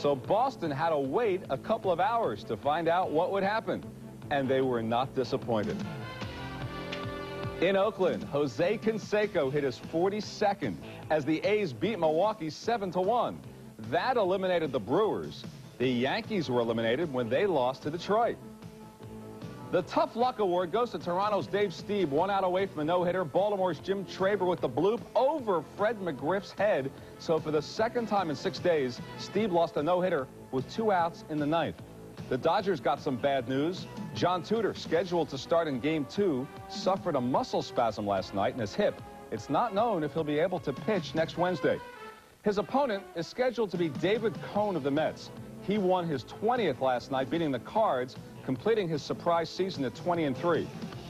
So Boston had to wait a couple of hours to find out what would happen. And they were not disappointed. In Oakland, Jose Canseco hit his 42nd as the A's beat Milwaukee 7-1. That eliminated the Brewers. The Yankees were eliminated when they lost to Detroit. The Tough Luck Award goes to Toronto's Dave Stieb, 1 out away from a no-hitter. Baltimore's Jim Traber with the bloop over Fred McGriff's head. So for the second time in 6 days, Stieb lost a no-hitter with 2 outs in the 9th. The Dodgers got some bad news. John Tudor, scheduled to start in Game 2, suffered a muscle spasm last night in his hip. It's not known if he'll be able to pitch next Wednesday. His opponent is scheduled to be David Cone of the Mets. He won his 20th last night, beating the Cards, completing his surprise season at 20-3.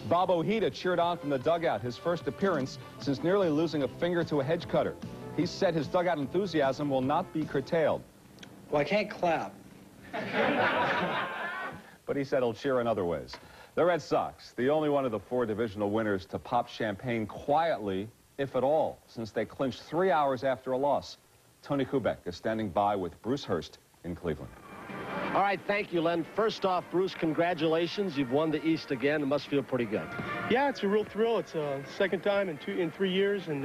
Bob Ojeda cheered on from the dugout, his first appearance since nearly losing a finger to a hedge cutter. He said his dugout enthusiasm will not be curtailed. Well, I can't clap. But he said he'll cheer in other ways. The Red Sox, the only one of the 4 divisional winners to pop champagne quietly, if at all, since they clinched 3 hours after a loss. Tony Kubek is standing by with Bruce Hurst in Cleveland. All right, thank you, Len. First off, Bruce, congratulations. You've won the East again. It must feel pretty good. Yeah, it's a real thrill. It's a second time in 3 years, and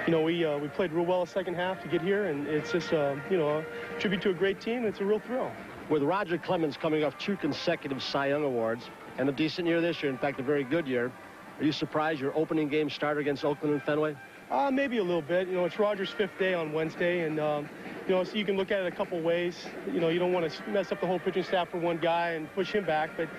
you know, we played real well the second half to get here, and it's just you know, a tribute to a great team. It's a real thrill. With Roger Clemens coming off 2 consecutive Cy Young Awards and a decent year this year, in fact, a very good year, are you surprised your opening game starter against Oakland and Fenway? Maybe a little bit. You know, it's Roger's 5th day on Wednesday, and you know, so you can look at it a couple ways. You know, you don't want to mess up the whole pitching staff for one guy and push him back, but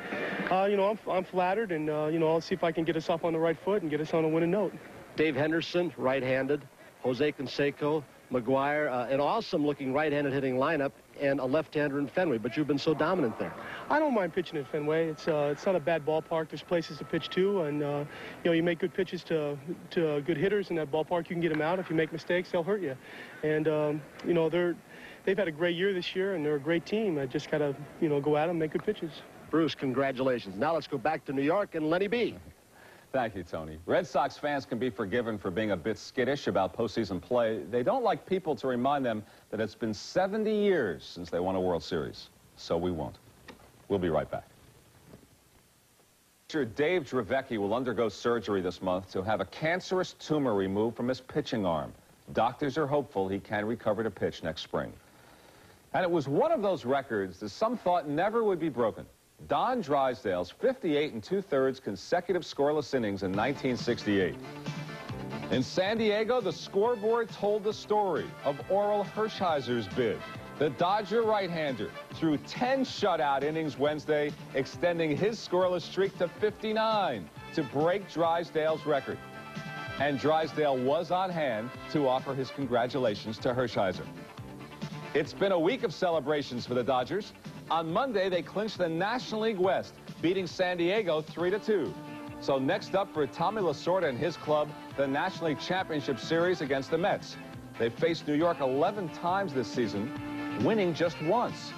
you know, I'm flattered, and you know, I'll see if I can get us off on the right foot and get us on a winning note. Dave Henderson, right-handed, Jose Canseco, McGuire, an awesome-looking right-handed hitting lineup, and a left-hander in Fenway, but you've been so dominant there. I don't mind pitching at Fenway. It's not a bad ballpark. There's places to pitch to, and you know, you make good pitches to good hitters in that ballpark. You can get them out. If you make mistakes, they'll hurt you. And you know, they've had a great year this year, and they're a great team. I just gotta, you know, go at them, make good pitches. Bruce, congratulations. Now let's go back to New York and Lenny B. Thank you, Tony. Red Sox fans can be forgiven for being a bit skittish about postseason play. They don't like people to remind them that it's been 70 years since they won a World Series. So we won't. We'll be right back. Dave Dravecki will undergo surgery this month to have a cancerous tumor removed from his pitching arm. Doctors are hopeful he can recover to pitch next spring. And it was one of those records that some thought never would be broken. Don Drysdale's 58 2/3 consecutive scoreless innings in 1968. In San Diego, the scoreboard told the story of Orel Hershiser's bid. The Dodger right-hander threw 10 shutout innings Wednesday, extending his scoreless streak to 59 to break Drysdale's record. And Drysdale was on hand to offer his congratulations to Hershiser. It's been a week of celebrations for the Dodgers. On Monday, they clinched the National League West, beating San Diego 3-2. So next up for Tommy Lasorda and his club, the National League Championship Series against the Mets. They've faced New York 11 times this season, winning just once.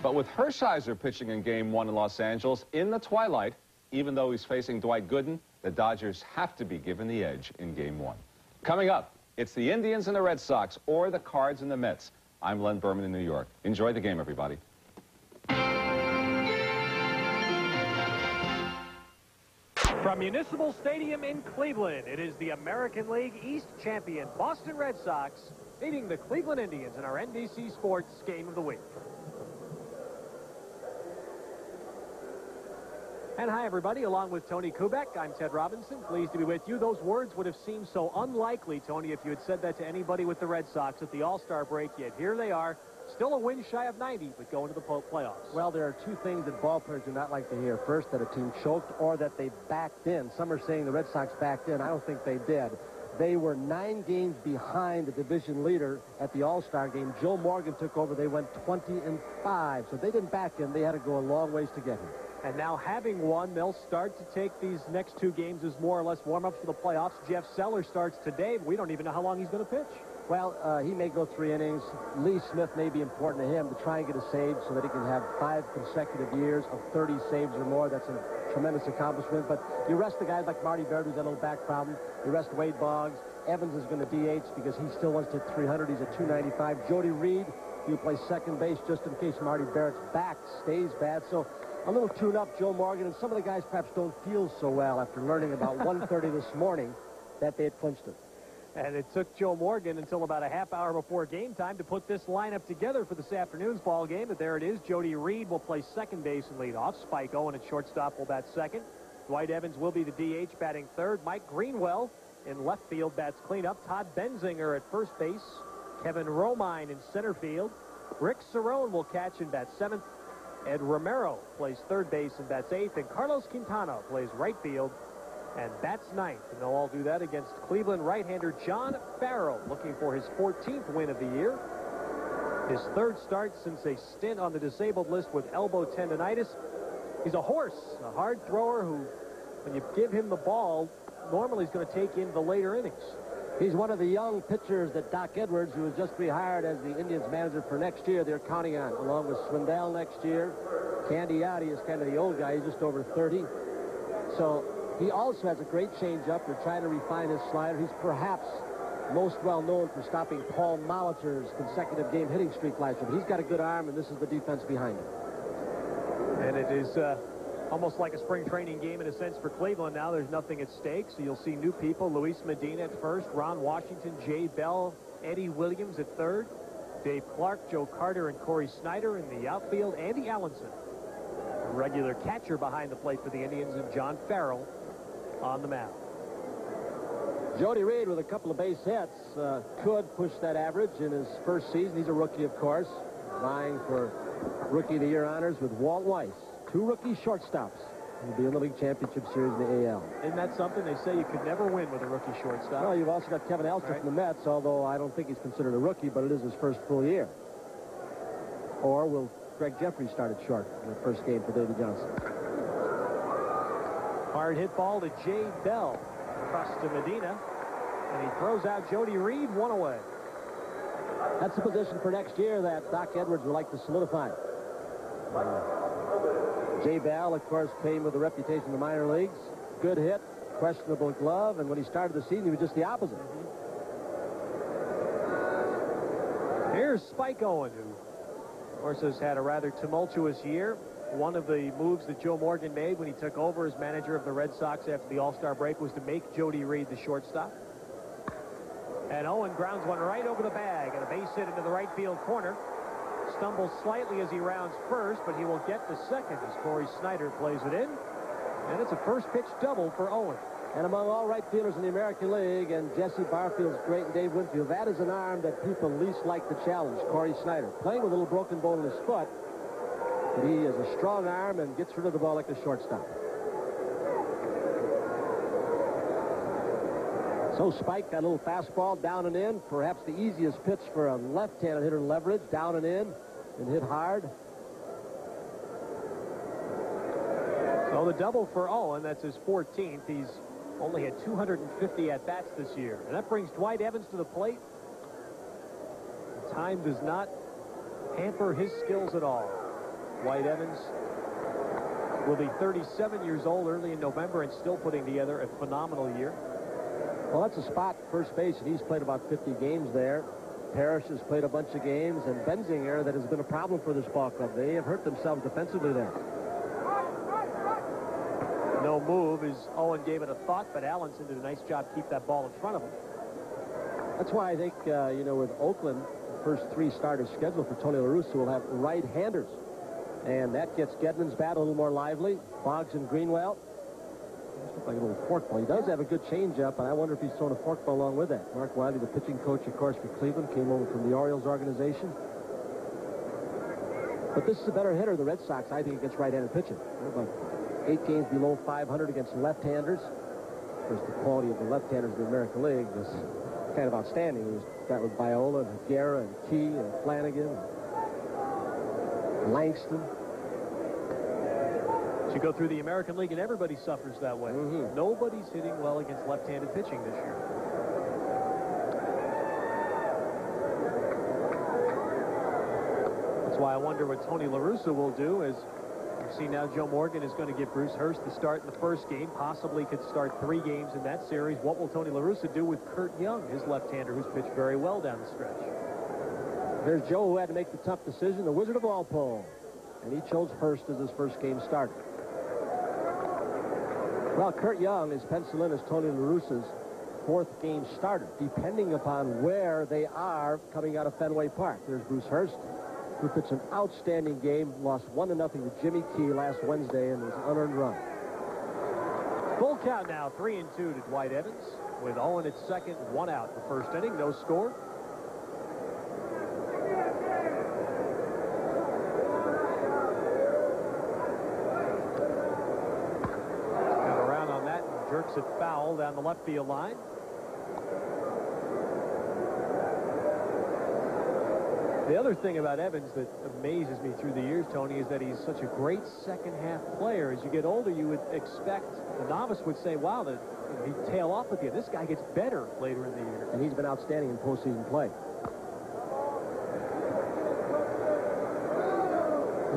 But with Hershiser pitching in Game 1 in Los Angeles in the twilight, even though he's facing Dwight Gooden, the Dodgers have to be given the edge in Game 1. Coming up, it's the Indians and the Red Sox, or the Cards and the Mets. I'm Len Berman in New York. Enjoy the game, everybody. From Municipal Stadium in Cleveland, it is the American League East champion Boston Red Sox meeting the Cleveland Indians in our NBC Sports Game of the Week. And hi, everybody. Along with Tony Kubek, I'm Ted Robinson. Pleased to be with you. Those words would have seemed so unlikely, Tony, if you had said that to anybody with the Red Sox at the All-Star break. Yet here they are, still a win shy of 90, but going to the playoffs. Well, there are 2 things that ballplayers do not like to hear. First, that a team choked or that they backed in. Some are saying the Red Sox backed in. I don't think they did. They were 9 games behind the division leader at the All-Star game. Joe Morgan took over. They went 20-5. So they didn't back in. They had to go a long ways to get here. And now having won, they'll start to take these next 2 games as more or less warm-ups for the playoffs. Jeff Seller starts today, but we don't even know how long he's going to pitch. Well, he may go 3 innings. Lee Smith may be important to him to try and get a save so that he can have 5 consecutive years of 30 saves or more. That's a tremendous accomplishment. But you rest the guys like Marty Baird, who's got a little back problem. You rest Wade Boggs. Evans is going to DH because he still wants to hit 300. He's at 295. Jody Reed, He'll play second base just in case Marty Barrett's back stays bad. So a little tune-up, Joe Morgan, and some of the guys perhaps don't feel so well after learning about 1:30 this morning that they had clinched it. And it took Joe Morgan until about a half hour before game time to put this lineup together for this afternoon's ball game. But there it is. Jody Reed will play second base and lead off. Spike Owen at shortstop will bat second. Dwight Evans will be the DH batting third. Mike Greenwell in left field bats cleanup. Todd Benzinger at first base. Kevin Romine in center field. Rick Cerrone will catch and bat seventh. Ed Romero plays third base and bats eighth. And Carlos Quintana plays right field and bats ninth. And they'll all do that against Cleveland right-hander John Farrell, looking for his 14th win of the year. His third start since a stint on the disabled list with elbow tendonitis. He's a horse, a hard thrower who, when you give him the ball, normally he's going to take in the later innings. He's one of the young pitchers that Doc Edwards, who was just rehired as the Indians manager for next year, they're counting on, along with Swindell next year. Candiotti is kind of the old guy. He's just over 30. So he also has a great changeup. They're trying to refine his slider. He's perhaps most well known for stopping Paul Molitor's consecutive game hitting streak last year. But he's got a good arm, and this is the defense behind him. And it is almost like a spring training game in a sense for Cleveland now. There's nothing at stake, so you'll see new people. Luis Medina at first, Ron Washington, Jay Bell, Eddie Williams at third, Dave Clark, Joe Carter, and Corey Snyder in the outfield. Andy Allenson, a regular catcher behind the plate for the Indians, and John Farrell on the mound. Jody Reed with a couple of base hits could push that average in his first season. He's a rookie, of course, vying for Rookie of the Year honors with Walt Weiss. 2 rookie shortstops will be in the League Championship Series in the AL. Isn't that something? They say you could never win with a rookie shortstop. Well, you've also got Kevin Elster from the Mets, although I don't think he's considered a rookie, but it is his first full year. Or will Greg Jeffries start at short in the first game for Davey Johnson? Hard hit ball to Jay Bell. Across to Medina. And he throws out Jody Reed, one away. That's the position for next year that Doc Edwards would like to solidify. Jay Bell, of course, came with a reputation in the minor leagues. Good hit, questionable glove, and when he started the season, he was just the opposite. Here's Spike Owen, who, of course, has had a rather tumultuous year. One of the moves that Joe Morgan made when he took over as manager of the Red Sox after the All-Star break was to make Jody Reed the shortstop. And Owen grounds one right over the bag and a base hit into the right field corner. Stumbles slightly as he rounds first, but he will get to second as Corey Snyder plays it in. And it's a first pitch double for Owen. And among all right fielders in the American League, and Jesse Barfield's great and Dave Winfield, that is an arm that people least like to challenge, Corey Snyder. Playing with a little broken bone in his foot, but he has a strong arm and gets rid of the ball like a shortstop. So Spike got a little fastball down and in, perhaps the easiest pitch for a left-handed hitter, Leverage, down and in, and hit hard. So the double for Owen, that's his 14th. He's only had 250 at-bats this year. And that brings Dwight Evans to the plate. Time does not hamper his skills at all. Dwight Evans will be 37 years old early in November and still putting together a phenomenal year. Well, that's a spot first base, and he's played about 50 games there. Parrish has played a bunch of games, and Benzinger, that has been a problem for this ball club. They have hurt themselves defensively there. No move as Owen gave it a thought, but Allenson did a nice job keep that ball in front of him. That's why I think, you know, with Oakland, the first 3 starters scheduled for Tony La Russa will have right-handers. And that gets Gedman's bat a little more lively. Boggs and Greenwell. Looks like a little forkball. He does have a good changeup, and I wonder if he's throwing a forkball along with that. Mark Wiley, the pitching coach, of course, for Cleveland, came over from the Orioles organization. But this is a better hitter, the Red Sox, I think, against right-handed pitching. They're about 8 games below 500 against left-handers. Of course, the quality of the left-handers in the American League is kind of outstanding. That was Viola and Guerra and Key and Flanagan and Langston. You go through the American League and everybody suffers that way. Nobody's hitting well against left-handed pitching this year. That's why I wonder what Tony La Russa will do. As you see now, Joe Morgan is going to give Bruce Hurst the start in the first game. Possibly could start 3 games in that series. What will Tony La Russa do with Kurt Young, his left-hander, who's pitched very well down the stretch? Here's Joe, who had to make the tough decision, the Wizard of Walpole. And he chose Hurst as his first game starter. Well, Kurt Young is penciled in as Tony La Russa's fourth game starter, depending upon where they are coming out of Fenway Park. There's Bruce Hurst, who pitched an outstanding game, lost 1-0 to Jimmy Key last Wednesday, and was an unearned run. Full count now, 3-2 to Dwight Evans, with Owen at second, 1 out the first inning, no score. Jerks it foul down the left field line. The other thing about Evans that amazes me through the years, Tony, is that he's such a great second-half player. As you get older, you would expect, the novice would say, wow, he'd tail off at you. This guy gets better later in the year. And he's been outstanding in postseason play.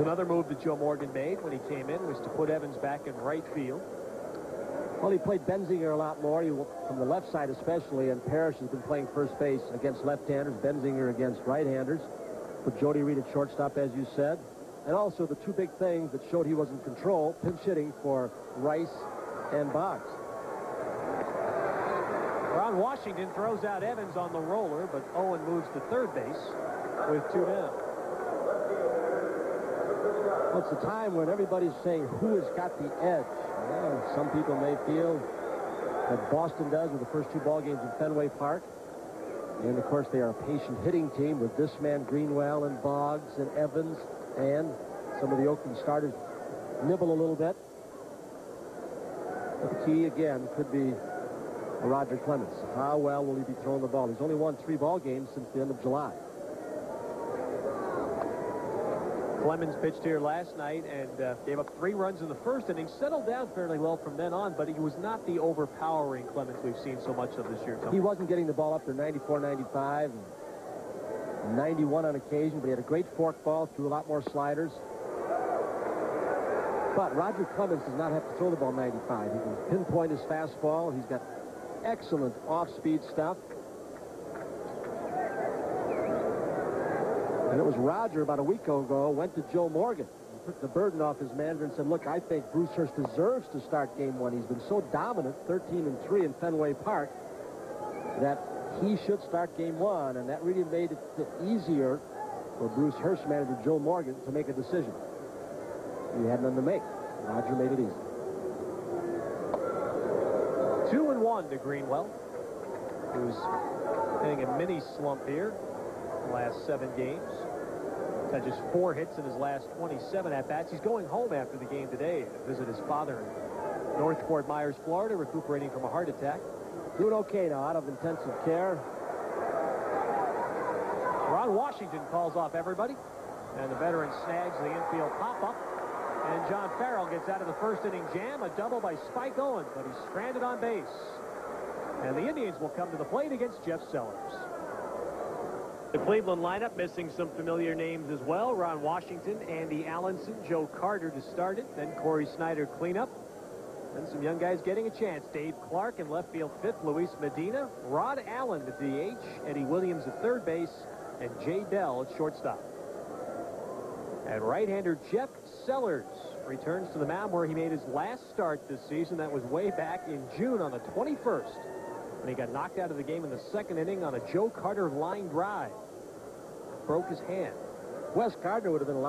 Another move that Joe Morgan made when he came in was to put Evans back in right field. Well, he played Benzinger a lot more, from the left side especially, and Parrish has been playing first base against left-handers, Benzinger against right-handers. Put Jody Reed at shortstop, as you said. And also the two big things that showed he was in control, pinch hitting for Rice and Boggs. Ron Washington throws out Evans on the roller, but Owen moves to third base with 2 down. Well, it's a time when everybody's saying who has got the edge. Well, some people may feel that Boston does with the first 2 ball games in Fenway Park. And, of course, they are a patient hitting team with this man, Greenwell, and Boggs, and Evans, and some of the Oakland starters nibble a little bit. But the key, again, could be Roger Clemens. How well will he be throwing the ball? He's only won 3 ball games since the end of July. Clemens pitched here last night and gave up 3 runs in the first inning, settled down fairly well from then on, but he was not the overpowering Clemens we've seen so much of this year. He wasn't getting the ball up to 94, 95, and 91 on occasion, but he had a great fork ball, threw a lot more sliders. But Roger Clemens does not have to throw the ball 95. He can pinpoint his fastball. He's got excellent off-speed stuff. And it was Roger about a week ago went to Joe Morgan and took the burden off his manager and said, look, I think Bruce Hurst deserves to start game 1. He's been so dominant, 13-3 in Fenway Park, that he should start game 1. And that really made it easier for Bruce Hurst manager Joe Morgan to make a decision. He had none to make. Roger made it easy. 2-1 to Greenwell, who's hitting a mini slump here. Last 7 games. He's had just 4 hits in his last 27 at-bats. He's going home after the game today to visit his father in North Fort Myers, Florida, recuperating from a heart attack. Doing okay now, out of intensive care. Ron Washington calls off everybody, and the veteran snags the infield pop-up. And John Farrell gets out of the first inning jam, a double by Spike Owen, but he's stranded on base. And the Indians will come to the plate against Jeff Sellers. The Cleveland lineup missing some familiar names as well. Ron Washington, Andy Allenson, Joe Carter to start it. Then Corey Snyder cleanup. Then some young guys getting a chance. Dave Clark in left field fifth. Luis Medina. Rod Allen at DH. Eddie Williams at third base. And Jay Dell at shortstop. And right-hander Jeff Sellers returns to the mound where he made his last start this season. That was way back in June on the 21st. And he got knocked out of the game in the second inning on a Joe Carter line drive. Broke his hand. Wes Gardner would have been a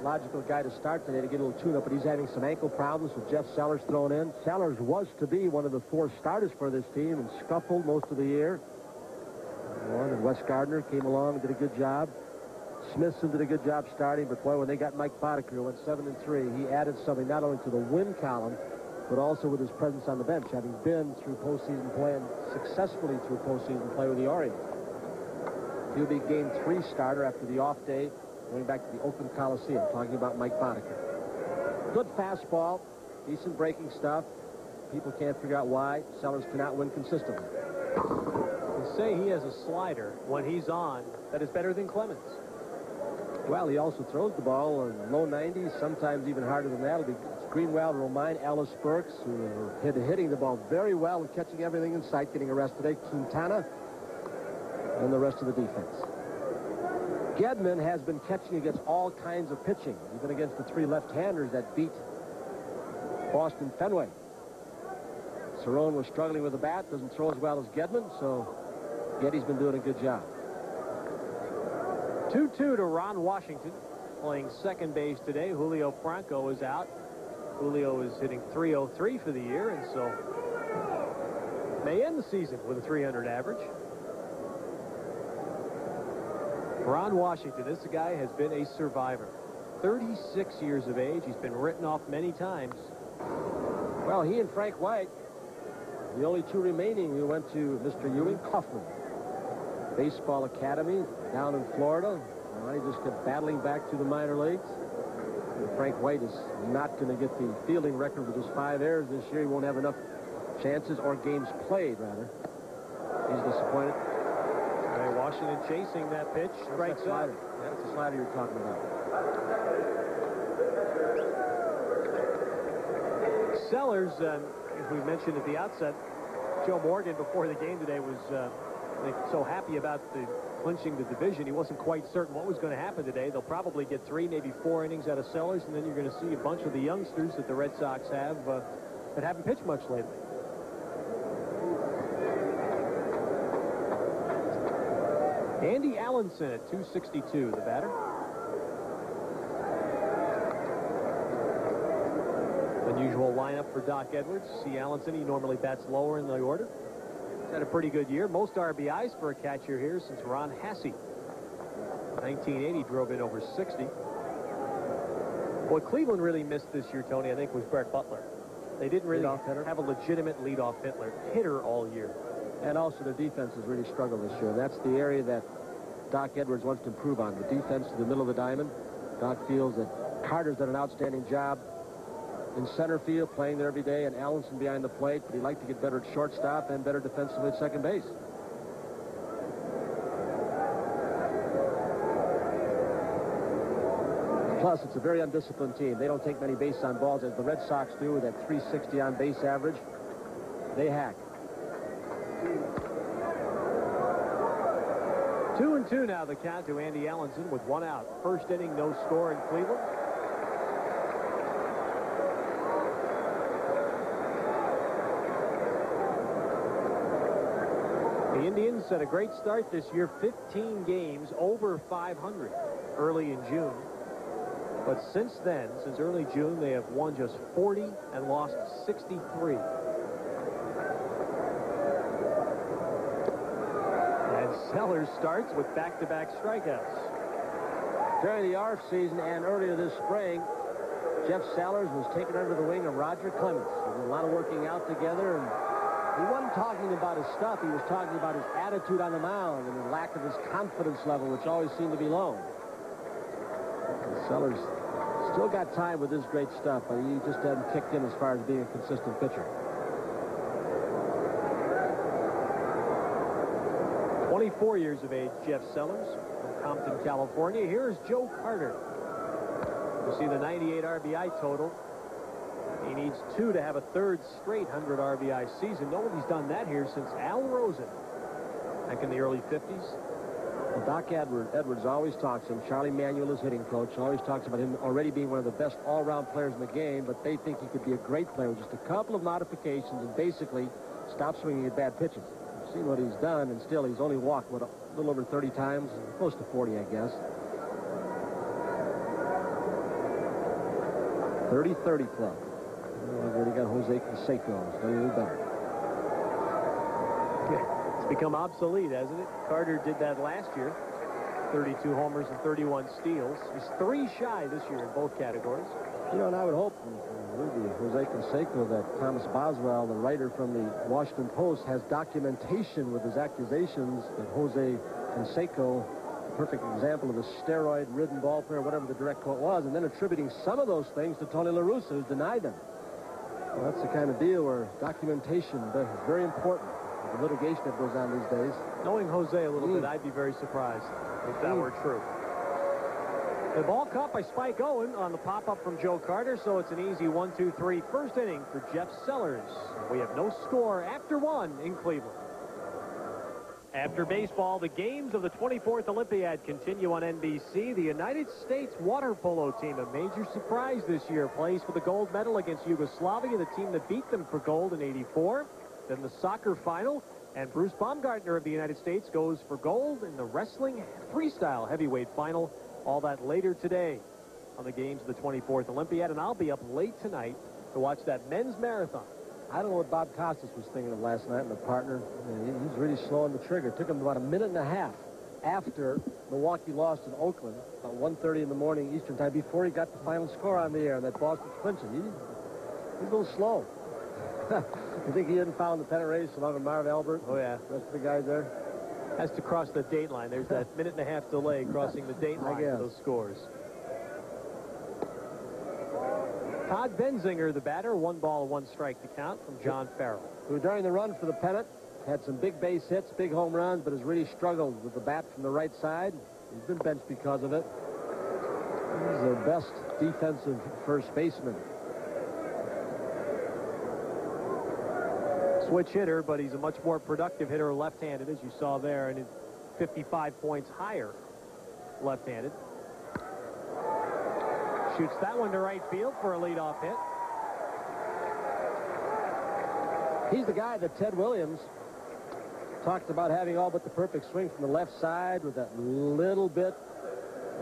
logical guy to start today to get a little tune-up, but he's having some ankle problems with Jeff Sellers thrown in. Sellers was to be one of the 4 starters for this team and scuffled most of the year. And Wes Gardner came along and did a good job. Smithson did a good job starting, but boy, when they got Mike Boddicker, who went 7-3, he added something not only to the win column, but also with his presence on the bench, having been through postseason play and successfully through postseason play with the Orioles. He'll be game 3 starter after the off day, going back to the Oakland Coliseum, talking about Mike Boddicker. Good fastball, decent breaking stuff. People can't figure out why Sellers cannot win consistently. They say he has a slider when he's on that is better than Clemens. Well, he also throws the ball in low 90s, sometimes even harder than that. It'll be Greenwell, Romine, Ellis Burks, who are hitting the ball very well and catching everything in sight, getting a rest today. Quintana and the rest of the defense. Gedman has been catching against all kinds of pitching, even against the 3 left-handers that beat Boston Fenway. Cerrone was struggling with the bat, doesn't throw as well as Gedman, so Geddy's been doing a good job. 2-2 to Ron Washington, playing second base today. Julio Franco is out. Julio is hitting .303 for the year, and so may end the season with a .300 average. Ron Washington, this guy has been a survivor. 36 years of age. He's been written off many times. Well, he and Frank White, the only 2 remaining who went to Mr. Ewing Kaufman Baseball Academy down in Florida. He just kept battling back to the minor leagues. And Frank White is not going to get the fielding record with his 5 errors this year. He won't have enough chances or games played, rather. He's disappointed. Washington chasing that pitch. Strikes out. That's the slider you're talking about. Sellers, as we mentioned at the outset, Joe Morgan before the game today was so happy about clinching the division. He wasn't quite certain what was going to happen today. They'll probably get 3, maybe 4 innings out of Sellers, and then you're going to see a bunch of the youngsters that the Red Sox have that haven't pitched much lately. Andy Allenson at 262, the batter. Unusual lineup for Doc Edwards. See Allenson, he normally bats lower in the order. He's had a pretty good year. Most RBIs for a catcher here since Ron Hassey. 1980 drove in over 60. What Cleveland really missed this year, Tony, I think, was Brett Butler. They didn't really have a legitimate leadoff hitter all year. And also the defense has really struggled this year. That's the area that Doc Edwards wants to improve on. The defense to the middle of the diamond. Doc feels that Carter's done an outstanding job in center field, playing there every day, and Allenson behind the plate, but he'd like to get better at shortstop and better defensively at second base. Plus, it's a very undisciplined team. They don't take many bases on balls as the Red Sox do with that 360 on base average. They hack. 2-2 now the count to Andy Allenson with 1 out. First inning, no score in Cleveland. The Indians had a great start this year, 15 games over 500 early in June. But since then, since early June, they have won just 40 and lost 63. And Sellers starts with back-to-back strikeouts. During the offseason and earlier this spring, Jeff Sellers was taken under the wing of Roger Clemens. There was a lot of working out together, and he wasn't talking about his stuff. He was talking about his attitude on the mound and the lack of his confidence level, which always seemed to be low. And Sellers still got time with his great stuff, but he just hasn't kicked in as far as being a consistent pitcher. 24 years of age, Jeff Sellers from Compton, California. Here's Joe Carter. You see the 98 RBI total. He needs 2 to have a 3rd straight 100 RBI season. Nobody's done that here since Al Rosen back in the early 50s. Well, Doc Edwards always talks to him. Charlie Manuel, his hitting coach, always talks about him already being one of the best all-round players in the game, but they think he could be a great player with just a couple of modifications and basically stop swinging at bad pitches. You've seen what he's done, and still he's only walked, what, a little over 30 times, close to 40, I guess. 30-30 club. We've already got Jose Canseco. It's going to do better. It's become obsolete, hasn't it? Carter did that last year. 32 homers and 31 steals. He's 3 shy this year in both categories. You know, and I would hope, Jose Canseco, that Thomas Boswell, the writer from the Washington Post, has documentation with his accusations that Jose Canseco, a perfect example of a steroid-ridden ball player, whatever the direct quote was, and then attributing some of those things to Tony La Russa, who's denied them. Well, that's the kind of deal where documentation is very important. The litigation that goes on these days. Knowing Jose a little bit, I'd be very surprised if that were true. The ball caught by Spike Owen on the pop-up from Joe Carter, so it's an easy 1-2-3 first inning for Jeff Sellers. We have no score after 1 in Cleveland. After baseball, the games of the 24th Olympiad continue on NBC. The United States water polo team, a major surprise this year, plays for the gold medal against Yugoslavia, the team that beat them for gold in '84. Then the soccer final, and Bruce Baumgartner of the United States goes for gold in the wrestling freestyle heavyweight final. All that later today on the games of the 24th Olympiad, and I'll be up late tonight to watch that men's marathon. I don't know what Bob Costas was thinking of last night and the partner. He's really slowing the trigger. It took him about a minute and a half after Milwaukee lost in Oakland, about 1:30 in the morning Eastern time, before he got the final score on the air, that Boston clincher. He's a little slow. You think he hadn't found the pennant race along with Marv Albert? Oh, yeah. The rest of the guys there? Has to cross the date line. There's that minute and a half delay crossing the date line for those scores. Todd Benzinger, the batter, 1 ball, 1 strike to count from John Farrell. Who during the run for the pennant had some big base hits, big home runs, but has really struggled with the bat from the right side. He's been benched because of it. He's their best defensive first baseman. Switch hitter, but he's a much more productive hitter left-handed, as you saw there, and 55 points higher left-handed. Shoots that one to right field for a leadoff hit. He's the guy that Ted Williams talked about having all but the perfect swing from the left side with that little bit,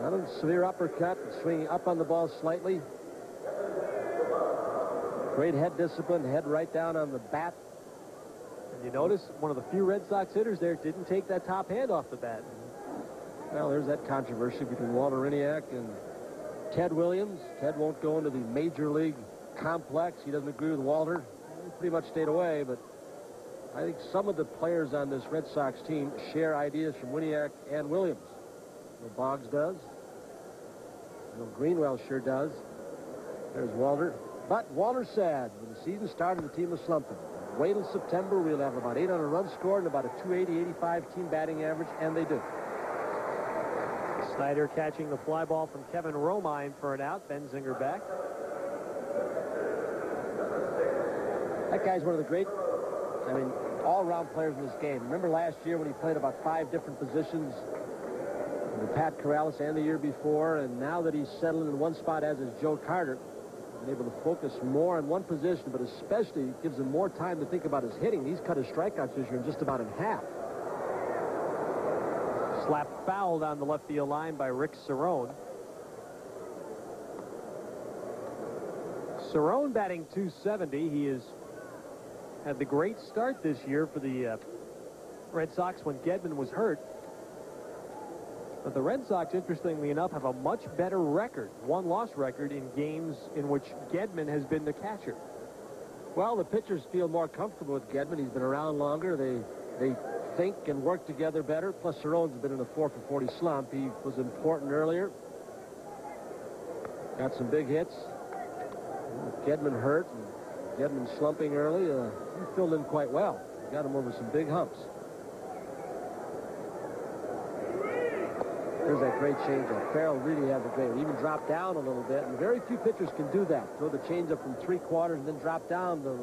not a severe uppercut, but swinging up on the ball slightly. Great head discipline, head right down on the bat. And you notice one of the few Red Sox hitters there didn't take that top hand off the bat. Well, there's that controversy between Walter Riniak and Ted Williams. Ted won't go into the major league complex. He doesn't agree with Walter. He pretty much stayed away, but I think some of the players on this Red Sox team share ideas from Winiak and Williams. Boggs does. Greenwell sure does. There's Walter. But Walter said when the season started, the team was slumping. Wait till September, we'll have about 800 runs scored and about a 280-85 team batting average, and they do. Snyder catching the fly ball from Kevin Romine for an out. Benzinger back. That guy's one of the great, all-around players in this game. Remember last year when he played about 5 different positions with Pat Corrales and the year before, and now that he's settled in one spot, as is Joe Carter, been able to focus more on one position, but especially gives him more time to think about his hitting. He's cut his strikeouts this year in just about in half. Slap foul down the left field line by Rick Cerrone. Cerrone batting .270. He has had the great start this year for the Red Sox when Gedman was hurt. But the Red Sox, interestingly enough, have a much better record, 1-loss record, in games in which Gedman has been the catcher. Well, the pitchers feel more comfortable with Gedman. He's been around longer. They think and work together better. Plus, Cerrone's been in a 4-for-40 slump. He was important earlier. Got some big hits. Gedman hurt and Gedman slumping early. He filled in quite well. Got him over some big humps. There's that great changeup. Farrell really has a great. He even dropped down a little bit, and very few pitchers can do that. Throw the changeup from 3/4 and then drop down the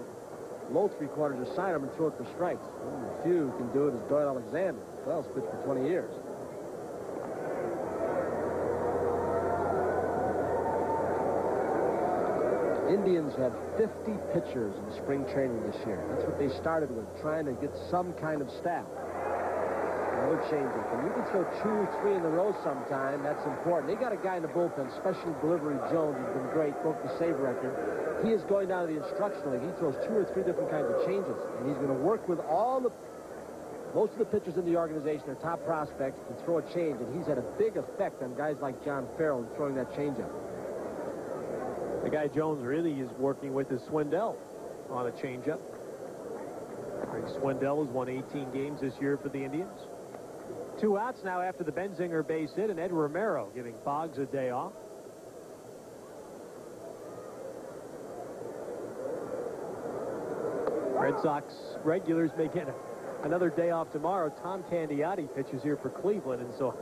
low 3/4 or side arm and throw it for strikes. Only a few can do it as Doyle Alexander. Doyle's pitched for 20 years. Indians had 50 pitchers in spring training this year. That's what they started with, trying to get some kind of staff. Another changeup. And you can throw 2, 3 in a row sometime. That's important. They got a guy in the bullpen, Special Delivery Jones, who's been great, broke the save record. He is going down to the instructional league. He throws 2 or 3 different kinds of changes. And he's going to work with most of the pitchers in the organization, their top prospects, to throw a change. And he's had a big effect on guys like John Farrell in throwing that changeup. The guy Jones really is working with is Swindell on a changeup. Greg Swindell has won 18 games this year for the Indians. 2 outs now after the Benzinger base hit, and Ed Romero giving Boggs a day off. Red Sox regulars may get another day off tomorrow. Tom Candiotti pitches here for Cleveland, and so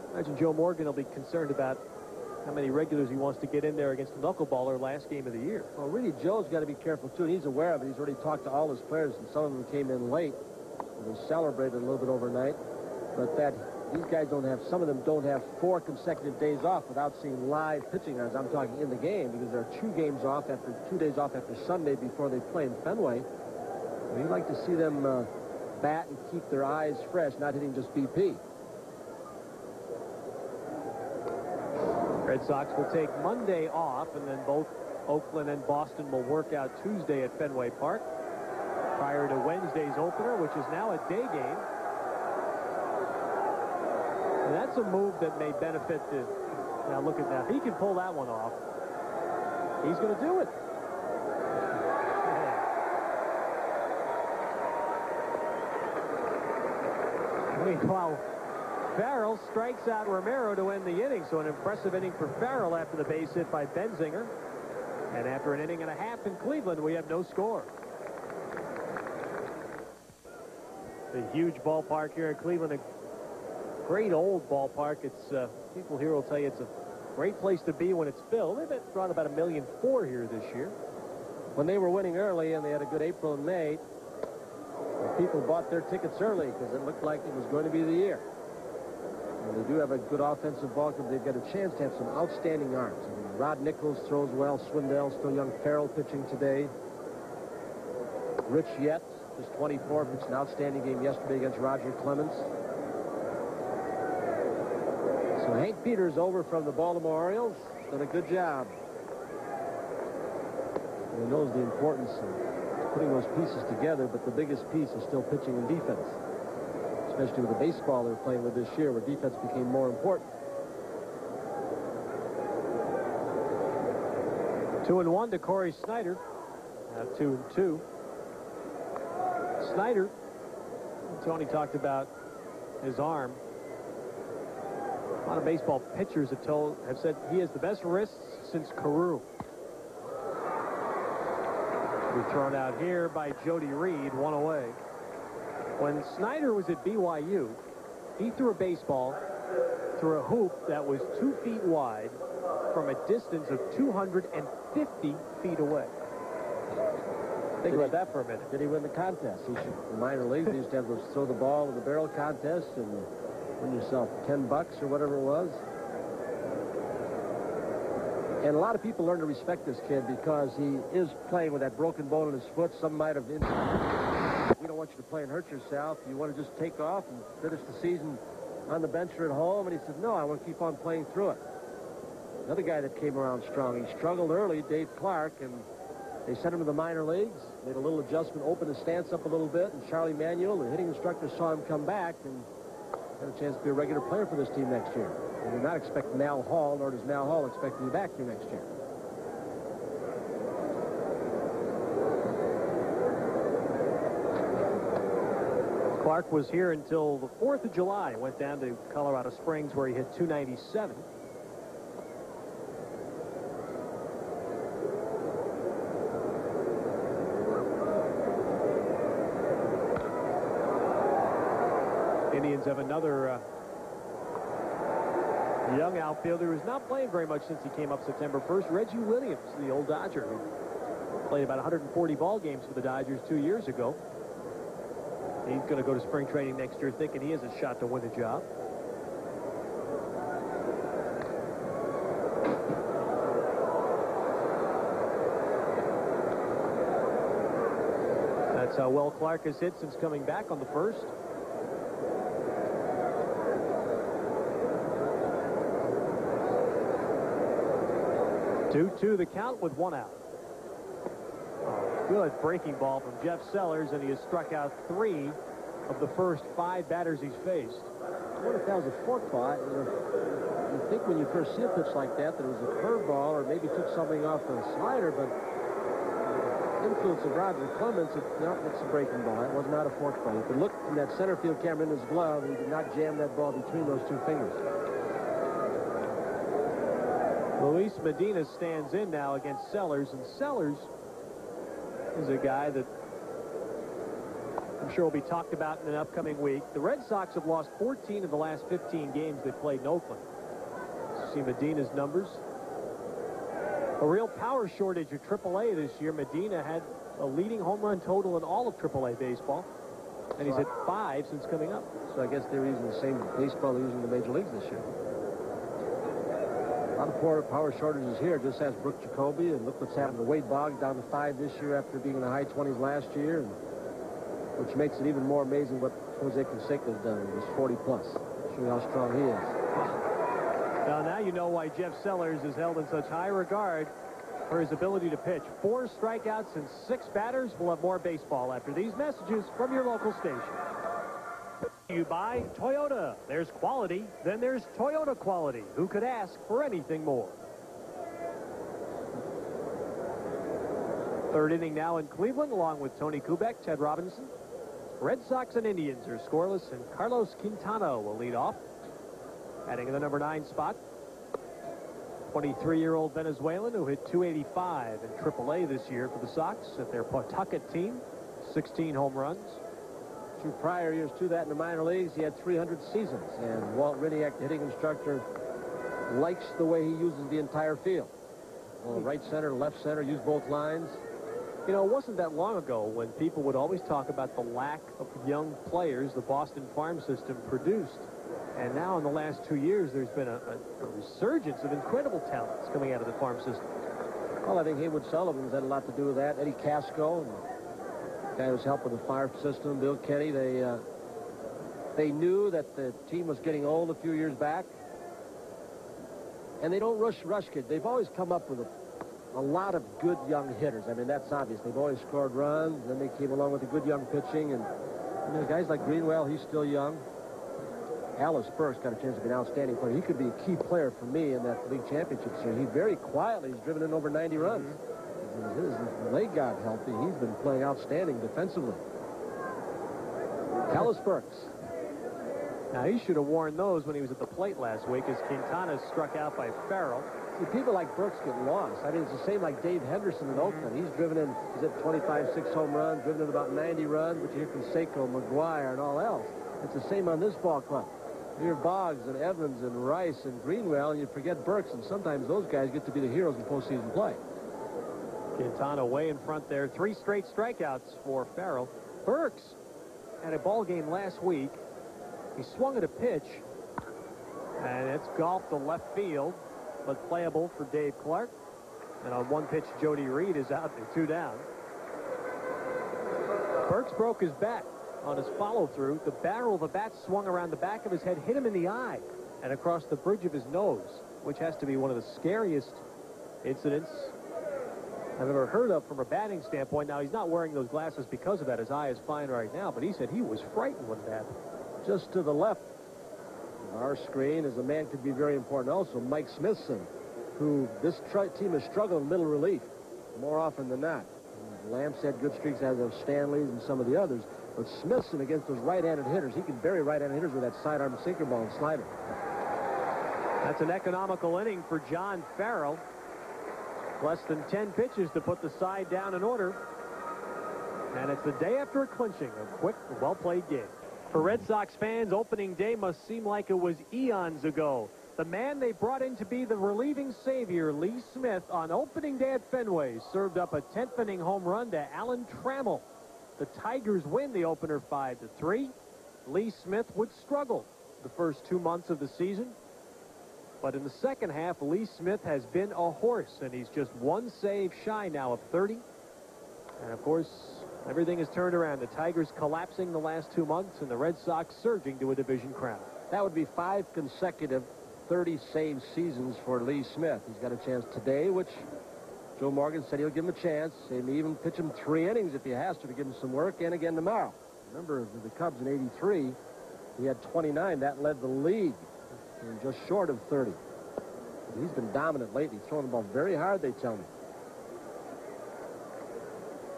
I imagine Joe Morgan will be concerned about how many regulars he wants to get in there against the knuckleballer last game of the year. Well, really, Joe's got to be careful, too, and he's aware of it. He's already talked to all his players, and some of them came in late. They celebrated a little bit overnight, but these guys don't have, some of them don't have 4 consecutive days off without seeing live pitching, as I'm talking in the game, because there are 2 days off after Sunday before they play in Fenway. We'd like to see them bat and keep their eyes fresh, not hitting just BP. Red Sox will take Monday off, and then both Oakland and Boston will work out Tuesday at Fenway Park prior to Wednesday's opener, which is now a day game. And that's a move that may benefit the... Now look at that. If he can pull that one off, he's going to do it. Meanwhile, Farrell strikes out Romero to end the inning, so an impressive inning for Farrell after the base hit by Benzinger. And after an inning and a half in Cleveland, we have no score. The huge ballpark here in Cleveland, a great old ballpark. It's people here will tell you it's a great place to be when it's filled. They've brought about 1.4 million here this year. When they were winning early and they had a good April and May, people bought their tickets early because it looked like it was going to be the year. And they do have a good offensive ball club. They've got a chance to have some outstanding arms. I mean, Rod Nichols throws well. Swindell, still young. Farrell pitching today. Rich Yett, just 24, pitched an outstanding game yesterday against Roger Clemens. So Hank Peters over from the Baltimore Orioles. Done a good job. He knows the importance of putting those pieces together, but the biggest piece is still pitching and defense, especially with the baseball they're playing with this year, where defense became more important. 2-1 to Corey Snyder. Now 2-2. Snyder, Tony talked about his arm. A lot of baseball pitchers have said he has the best wrists since Carew. We're thrown out here by Jody Reed, 1 away. When Snyder was at BYU, he threw a baseball through a hoop that was 2 feet wide from a distance of 250 feet away. Think about that for a minute. Did he win the contest? He should, the minor leagues used to have those throw the ball in the barrel contest and win yourself $10 or whatever it was. And a lot of people learn to respect this kid because he is playing with that broken bone in his foot. Some might have... We don't want you to play and hurt yourself. You want to just take off and finish the season on the bench or at home. And he said, no, I want to keep on playing through it. Another guy that came around strong. He struggled early, Dave Clark, and they sent him to the minor leagues. Made a little adjustment, opened his stance up a little bit. And Charlie Manuel, the hitting instructor, saw him come back and had a chance to be a regular player for this team next year. And we're not expecting Mal Hall, nor does Mal Hall expect to be back here next year. Clark was here until the 4th of July. Went down to Colorado Springs where he hit .297. Indians have another young outfielder who's not playing very much since he came up September 1st. Reggie Williams, the old Dodger, who played about 140 ball games for the Dodgers 2 years ago. He's going to go to spring training next year thinking he has a shot to win the job. That's how well Clark has hit since coming back on the 1st. 2-2 the count with 1 out. Good breaking ball from Jeff Sellers, and he has struck out 3 of the first 5 batters he's faced. I wonder if that was a fork ball. You think when you first see a pitch like that it was a curveball or maybe took something off the slider, but the influence of Roger Clemens, it's a breaking ball. It was not a fork ball. You could look from that center field camera in his glove, and he did not jam that ball between those 2 fingers. Luis Medina stands in now against Sellers, and Sellers is a guy that I'm sure will be talked about in an upcoming week. The Red Sox have lost 14 of the last 15 games they've played in Oakland. See Medina's numbers. A real power shortage at AAA this year. Medina had a leading home run total in all of AAA baseball. And he's hit 5 since coming up. So I guess they're using the same baseball they're using in the major leagues this year. A lot of power shortages here. Just ask Brooke Jacoby, and look what's happened to Wade Boggs, down to 5 this year after being in the high 20s last year, and which makes it even more amazing what Jose Canseco's done. He's 40-plus. Show you how strong he is. Now you know why Jeff Sellers is held in such high regard for his ability to pitch. 4 strikeouts and 6 batters. We'll have more baseball after these messages from your local station. You buy Toyota. There's quality, then there's Toyota quality. Who could ask for anything more? Third inning now in Cleveland, along with Tony Kubek, Ted Robinson. Red Sox and Indians are scoreless, and Carlos Quintana will lead off. Batting in the number 9 spot, 23-year-old Venezuelan who hit .285 in AAA this year for the Sox at their Pawtucket team. 16 home runs. 2 prior years to that in the minor leagues, he had 300 seasons. And Walt Riniak, the hitting instructor, likes the way he uses the entire field. Well, right center, left center, use both lines. You know, it wasn't that long ago when people would always talk about the lack of young players the Boston farm system produced. And now in the last 2 years, there's been a resurgence of incredible talents coming out of the farm system. Well, I think Haywood Sullivan's had a lot to do with that. Eddie Casco, and the guy who's helped with the farm system, Bill Kenny, they knew that the team was getting old a few years back. And they don't rush kids. They've always come up with a lot of good young hitters. I mean, that's obvious. They've always scored runs. Then they came along with the good young pitching. And you know, guys like Greenwell, he's still young. Alice Burks got a chance to be an outstanding player. He could be a key player for me in that league championship series. He very quietly has driven in over 90 runs. His leg got healthy. He's been playing outstanding defensively. Alice Burks. Now, he should have worn those when he was at the plate last week as Quintana struck out by Farrell. See, people like Burks get lost. I mean, it's the same like Dave Henderson in Oakland. He's driven in, he's at 25, 6 home runs, driven in about 90 runs, but you hear from Seiko, McGuire, and all else. It's the same on this ball club. You hear Boggs and Evans and Rice and Greenwell, and you forget Burks, and sometimes those guys get to be the heroes in postseason play. Quintana way in front there. 3 straight strikeouts for Farrell. Burks had a ball game last week. He swung at a pitch, and it's golfed to left field, but playable for Dave Clark. And on one pitch, Jody Reed is out there, 2 down. Burks broke his bat on his follow-through. The barrel of the bat swung around the back of his head, hit him in the eye, and across the bridge of his nose, which has to be one of the scariest incidents I've ever heard of from a batting standpoint. Now, he's not wearing those glasses because of that. His eye is fine right now, but he said he was frightened when it happened. Just to the left of our screen is a man could be very important also, Mike Smithson, who this team has struggled in middle relief more often than not. Lamps had good streaks, as of Stanley's and some of the others. But Smithson, against those right-handed hitters, he can bury right-handed hitters with that sidearm sinker ball and slider. That's an economical inning for John Farrell. Less than 10 pitches to put the side down in order. And it's the day after a clinching. A quick, well-played game. For Red Sox fans, opening day must seem like it was eons ago. The man they brought in to be the relieving savior, Lee Smith, on opening day at Fenway, served up a 10th inning home run to Alan Trammell. The Tigers win the opener 5-3. Lee Smith would struggle the first 2 months of the season. But in the second half, Lee Smith has been a horse, and he's just 1 save shy now of 30. And, of course, everything has turned around. The Tigers collapsing the last 2 months, and the Red Sox surging to a division crown. That would be 5 consecutive 30-save seasons for Lee Smith. He's got a chance today, which Joe Morgan said he'll give him a chance. He may even pitch him 3 innings if he has to give him some work, and again tomorrow. Remember, the Cubs in '83, he had 29. That led the league. And just short of 30. He's been dominant lately, throwing the ball very hard, they tell me.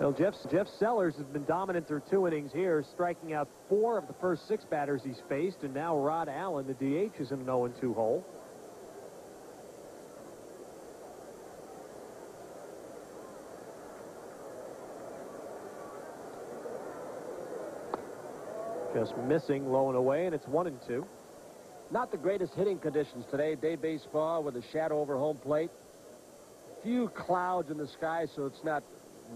Well, Jeff Sellers has been dominant through 2 innings here, striking out 4 of the first 6 batters he's faced, and now Rod Allen, the DH, is in an 0-2 hole. Just missing, low and away, and it's 1-2. Not the greatest hitting conditions today. Day baseball with a shadow over home plate. Few clouds in the sky, so it's not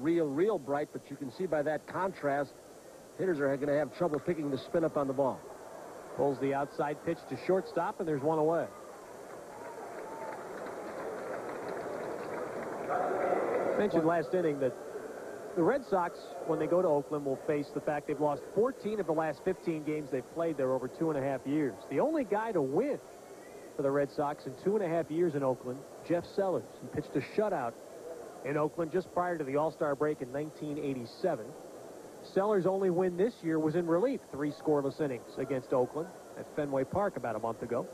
real bright, but you can see by that contrast hitters are going to have trouble picking the spin up on the ball. Pulls the outside pitch to shortstop, and there's one away. Mentioned last inning that the Red Sox, when they go to Oakland, will face the fact they've lost 14 of the last 15 games they've played there over 2.5 years. The only guy to win for the Red Sox in 2.5 years in Oakland, Jeff Sellers. He pitched a shutout in Oakland just prior to the All-Star break in 1987. Sellers' only win this year was in relief, 3 scoreless innings against Oakland at Fenway Park about a month ago.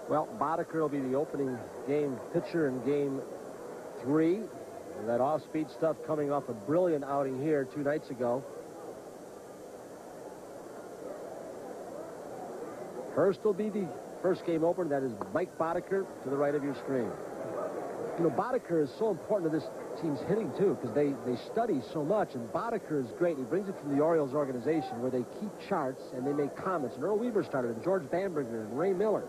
Well, Boddicker will be the opening game pitcher in Game 3. And that off-speed stuff coming off a brilliant outing here 2 nights ago. Hurst will be the first game opener. That is Mike Boddicker to the right of your screen. You know, Boddicker is so important to this team's hitting, too, because they study so much, and Boddicker is great. He brings it from the Orioles organization where they keep charts and they make comments. And Earl Weaver started, and George Bamberger and Ray Miller.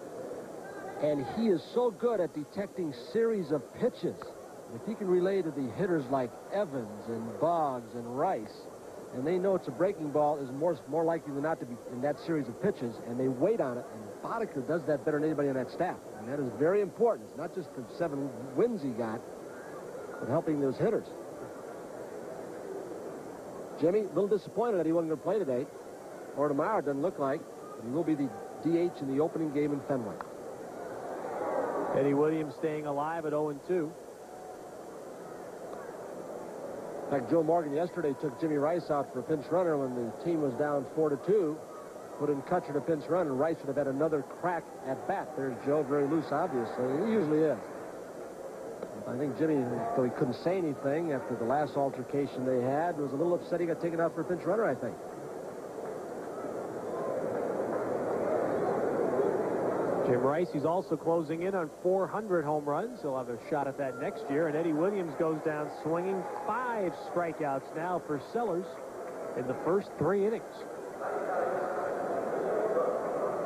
And he is so good at detecting series of pitches. If he can relay to the hitters like Evans and Boggs and Rice, and they know it's a breaking ball, is more likely than not to be in that series of pitches, and they wait on it, and Boddicker does that better than anybody on that staff. And that is very important. It's not just the 7 wins he got, but helping those hitters. Jimmy, a little disappointed that he wasn't going to play today, or tomorrow, it doesn't look like. He will be the DH in the opening game in Fenway. Eddie Williams staying alive at 0-2. In fact, Joe Morgan yesterday took Jimmy Rice out for a pinch runner when the team was down 4-2. Put in Kutcher to pinch run, and Rice would have had another crack at bat. There's Joe, very loose, obviously. He usually is. I think Jimmy, though he couldn't say anything after the last altercation they had, was a little upset he got taken out for a pinch runner, I think. Jim Rice, he's also closing in on 400 home runs. He'll have a shot at that next year. And Eddie Williams goes down swinging. 5 strikeouts now for Sellers in the first 3 innings.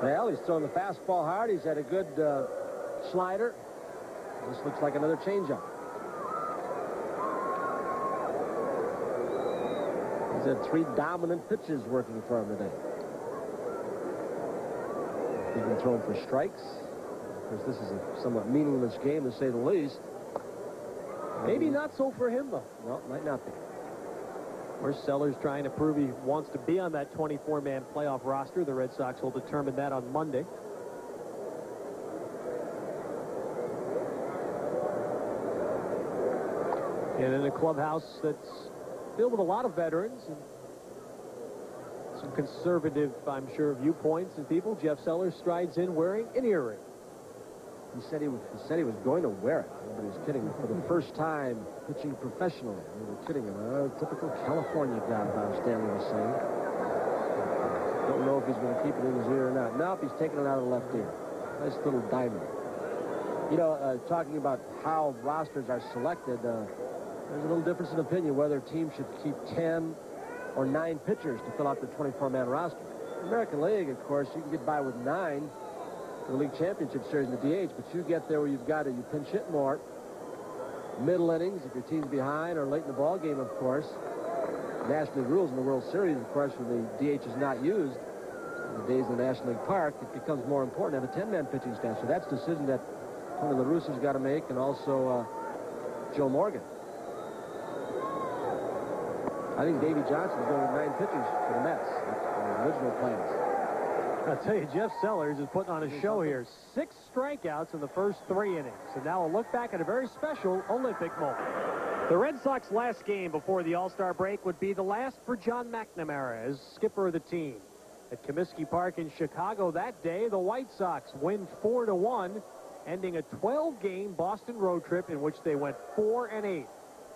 Well, he's throwing the fastball hard. He's had a good slider. This looks like another changeup. He's had 3 dominant pitches working for him today. He's been thrown for strikes. Of course, this is a somewhat meaningless game, to say the least. Maybe not so for him, though. Well, might not be. Where's Sellers trying to prove he wants to be on that 24-man playoff roster? The Red Sox will determine that on Monday. And in a clubhouse that's filled with a lot of veterans and some conservative, I'm sure, viewpoints and people, Jeff Sellers strides in wearing an earring. He said he was going to wear it. Nobody was kidding him. For the first time pitching professionally. They were kidding him. Typical California guy, Bob Stanley was saying. Don't know if he's going to keep it in his ear or not. Nope, he's taking it out of the left ear. Nice little diamond. You know, talking about how rosters are selected, there's a little difference in opinion whether teams should keep 10 or 9 pitchers to fill out their 24-man roster. In the American League, of course, you can get by with 9 for the League Championship Series in the DH, but you get there where you've got to, you pinch hit more. Middle innings, if your team's behind, or late in the ball game, of course. National League rules in the World Series, of course, when the DH is not used in the days in the National League Park, it becomes more important to have a 10-man pitching staff. So that's a decision that Tony La Russa's got to make, and also Joe Morgan. I think Davey Johnson's going with 9 pitchers for the Mets. That's the original plans. I'll tell you, Jeff Sellers is putting on a show here. 6 strikeouts in the first 3 innings. And now a look back at a very special Olympic moment. The Red Sox last game before the All-Star break would be the last for John McNamara as skipper of the team. At Comiskey Park in Chicago that day, the White Sox win 4-1, ending a 12-game Boston road trip in which they went 4-8.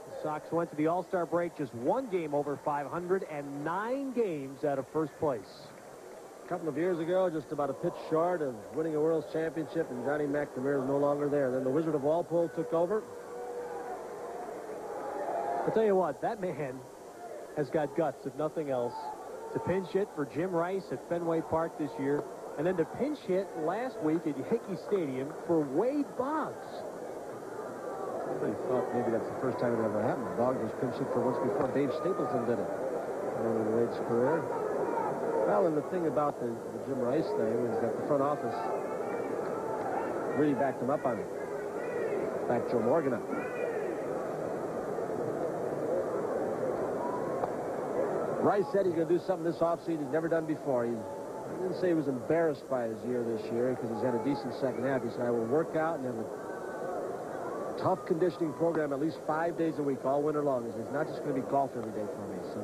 The Sox went to the All-Star break just 1 game over 500 and 9 games out of first place. A couple of years ago, just about a pitch short of winning a World Championship, and Johnny McNamara is no longer there. Then the Wizard of Walpole took over. I'll tell you what, that man has got guts, if nothing else, to pinch hit for Jim Rice at Fenway Park this year, and then to pinch hit last week at Yankee Stadium for Wade Boggs. Somebody thought maybe that's the first time it ever happened. Boggs was pinch hit for once before. Dave Stapleton did it. early in Wade's career. Well, and the thing about the Jim Rice thing is that the front office really backed him up on it. Backed Joe Morgan up. Rice said he's going to do something this offseason he's never done before. He didn't say he was embarrassed by his year this year because he's had a decent second half. He said, I will work out and have a tough conditioning program at least 5 days a week all winter long. He said, it's not just going to be golf every day for me. So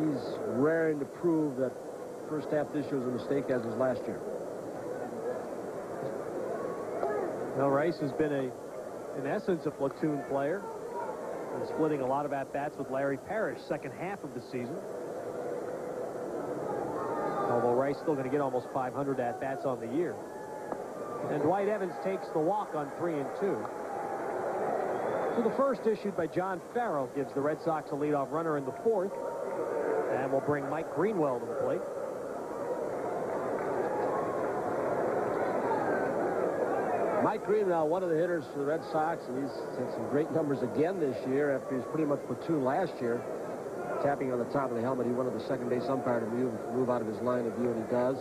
he's raring to prove that first half this year was a mistake as was last year. Well, Rice has been in essence, a platoon player. And splitting a lot of at-bats with Larry Parrish second half of the season. Although Rice still going to get almost 500 at-bats on the year. And Dwight Evans takes the walk on 3 and 2. So the first issued by John Farrell gives the Red Sox a leadoff runner in the 4th. And will bring Mike Greenwell to the plate. Mike Greenwell, one of the hitters for the Red Sox, and he's had some great numbers again this year after he was pretty much platoon last year. Tapping on the top of the helmet, he wanted the second base umpire to move out of his line of view, and he does.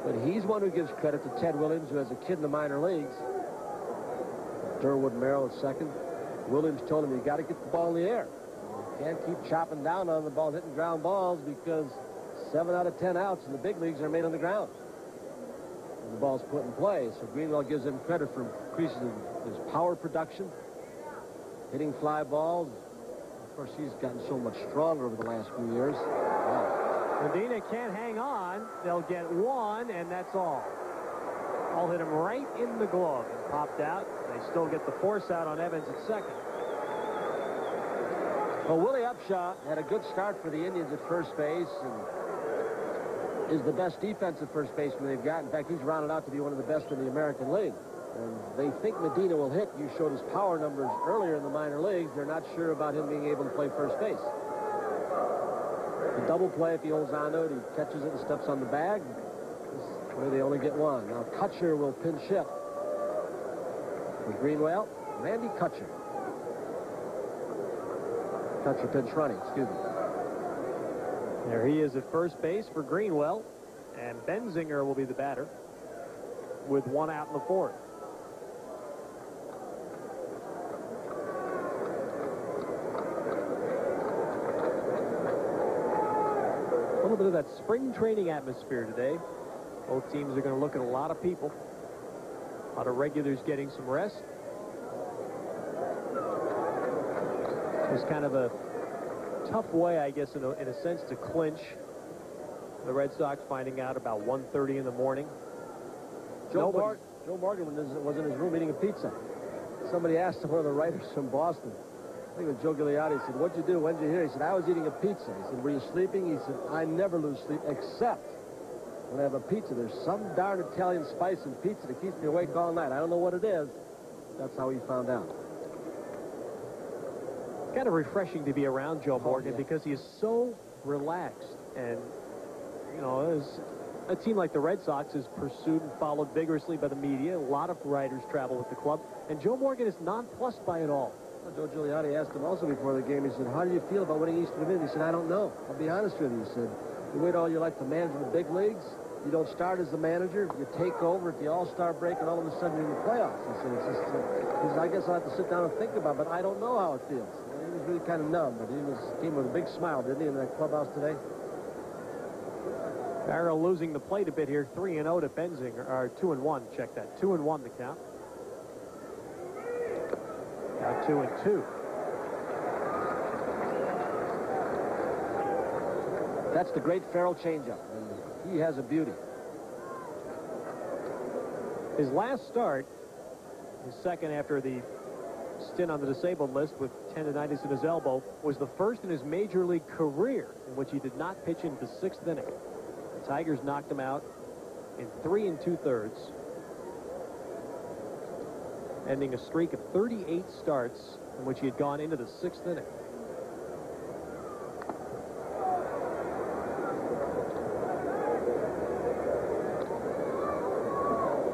But he's one who gives credit to Ted Williams, who has a kid in the minor leagues. Durwood Merrill at second. Williams told him, you got to get the ball in the air. You can't keep chopping down on the ball, hitting ground balls, because 7 out of 10 outs in the big leagues are made on the ground. The ball's put in play, so Greenwell gives him credit for increasing his power production, hitting fly balls. Of course, he's gotten so much stronger over the last few years. Wow. Medina can't hang on. They'll get one, and that's all. All hit him right in the glove and popped out. They still get the force out on Evans at second. Well, Willie Upshaw had a good start for the Indians at first base, and is the best defensive first baseman they've got. In fact, he's rounded out to be one of the best in the American League. And they think Medina will hit. You showed his power numbers earlier in the minor leagues. They're not sure about him being able to play first base. The double play, if he holds on to it, he catches it and steps on the bag. This way they only get one. Now Kutcher will pinch hit for Greenwell. Randy Kutcher. Kutcher pinch running, excuse me. There he is at first base for Greenwell, and Benzinger will be the batter with 1 out in the 4th. A little bit of that spring training atmosphere today. Both teams are going to look at a lot of people. A lot of regulars getting some rest. It was kind of a tough way, I guess, in a sense, to clinch. The Red Sox finding out about 1:30 in the morning. Joe Morgan was in his room eating a pizza. Somebody asked him, one of the writers from Boston, I think it was Joe Gigliotti, said, what'd you do? When'd you hear? He said, I was eating a pizza. He said, were you sleeping? He said, I never lose sleep except when I have a pizza. There's some darn Italian spice in pizza that keeps me awake all night. I don't know what it is. That's how he found out. Kind of refreshing to be around Joe Morgan because he is so relaxed. And, you know, a team like the Red Sox is pursued and followed vigorously by the media. A lot of writers travel with the club. And Joe Morgan is nonplussed by it all. Well, Joe Gigliotti asked him also before the game, he said, how do you feel about winning Eastern Division? He said, I don't know. I'll be honest with you. He said, you wait all your life to manage in the big leagues. You don't start as the manager. You take over at the All-Star break, and all of a sudden you're in the playoffs. He said, he said, I guess I'll have to sit down and think about it, but I don't know how it feels. He was really kind of numb, but he came with a big smile, didn't he, in that clubhouse today? Farrell losing the plate a bit here, 3-0 to Benzinger, or 2-1. Check that, 2-1 the count. Now 2-2. That's the great Farrell changeup, and he has a beauty. His last start, his second after the stint on the disabled list with tendonitis in his elbow, was the first in his major league career in which he did not pitch into the 6th inning. The Tigers knocked him out in 3 2/3, ending a streak of 38 starts in which he had gone into the 6th inning.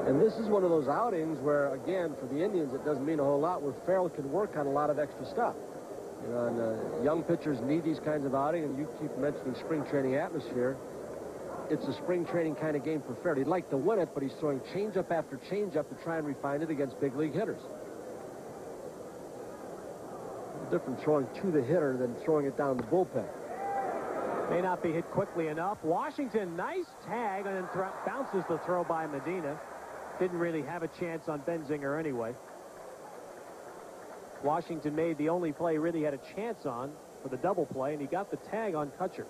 And this is one of those outings where, again, for the Indians, it doesn't mean a whole lot, where Farrell can work on a lot of extra stuff. You know, and young pitchers need these kinds of outings, and you keep mentioning spring training atmosphere. It's a spring training kind of game for Farrell. He'd like to win it, but he's throwing changeup after changeup to try and refine it against big league hitters. It's different throwing to the hitter than throwing it down the bullpen. May not be hit quickly enough. Washington, nice tag, and then bounces the throw by Medina. Didn't really have a chance on Benzinger anyway. Washington made the only play he really had a chance on for the double play, and he got the tag on Kutcher.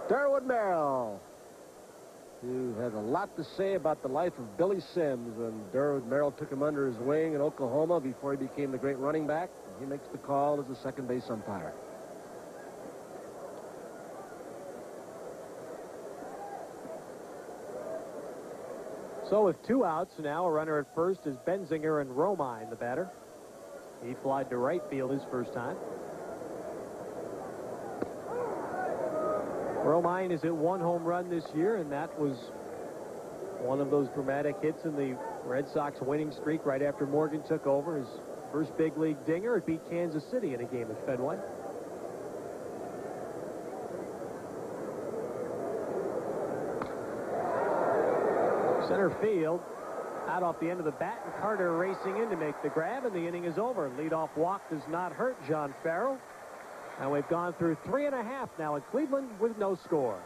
Darwood Merrill, who has a lot to say about the life of Billy Sims, and Darwood Merrill took him under his wing in Oklahoma before he became the great running back. He makes the call as a second base umpire. So with 2 outs now, a runner at first is Benzinger and Romine, the batter. He flied to right field his first time. Romine is at 1 home run this year, and that was one of those dramatic hits in the Red Sox winning streak right after Morgan took over. His first big league dinger. It beat Kansas City in a game at Fenway. Center field, out off the end of the bat, and Carter racing in to make the grab, and the inning is over. Leadoff walk does not hurt John Farrell. And we've gone through 3.5 now in Cleveland with no score.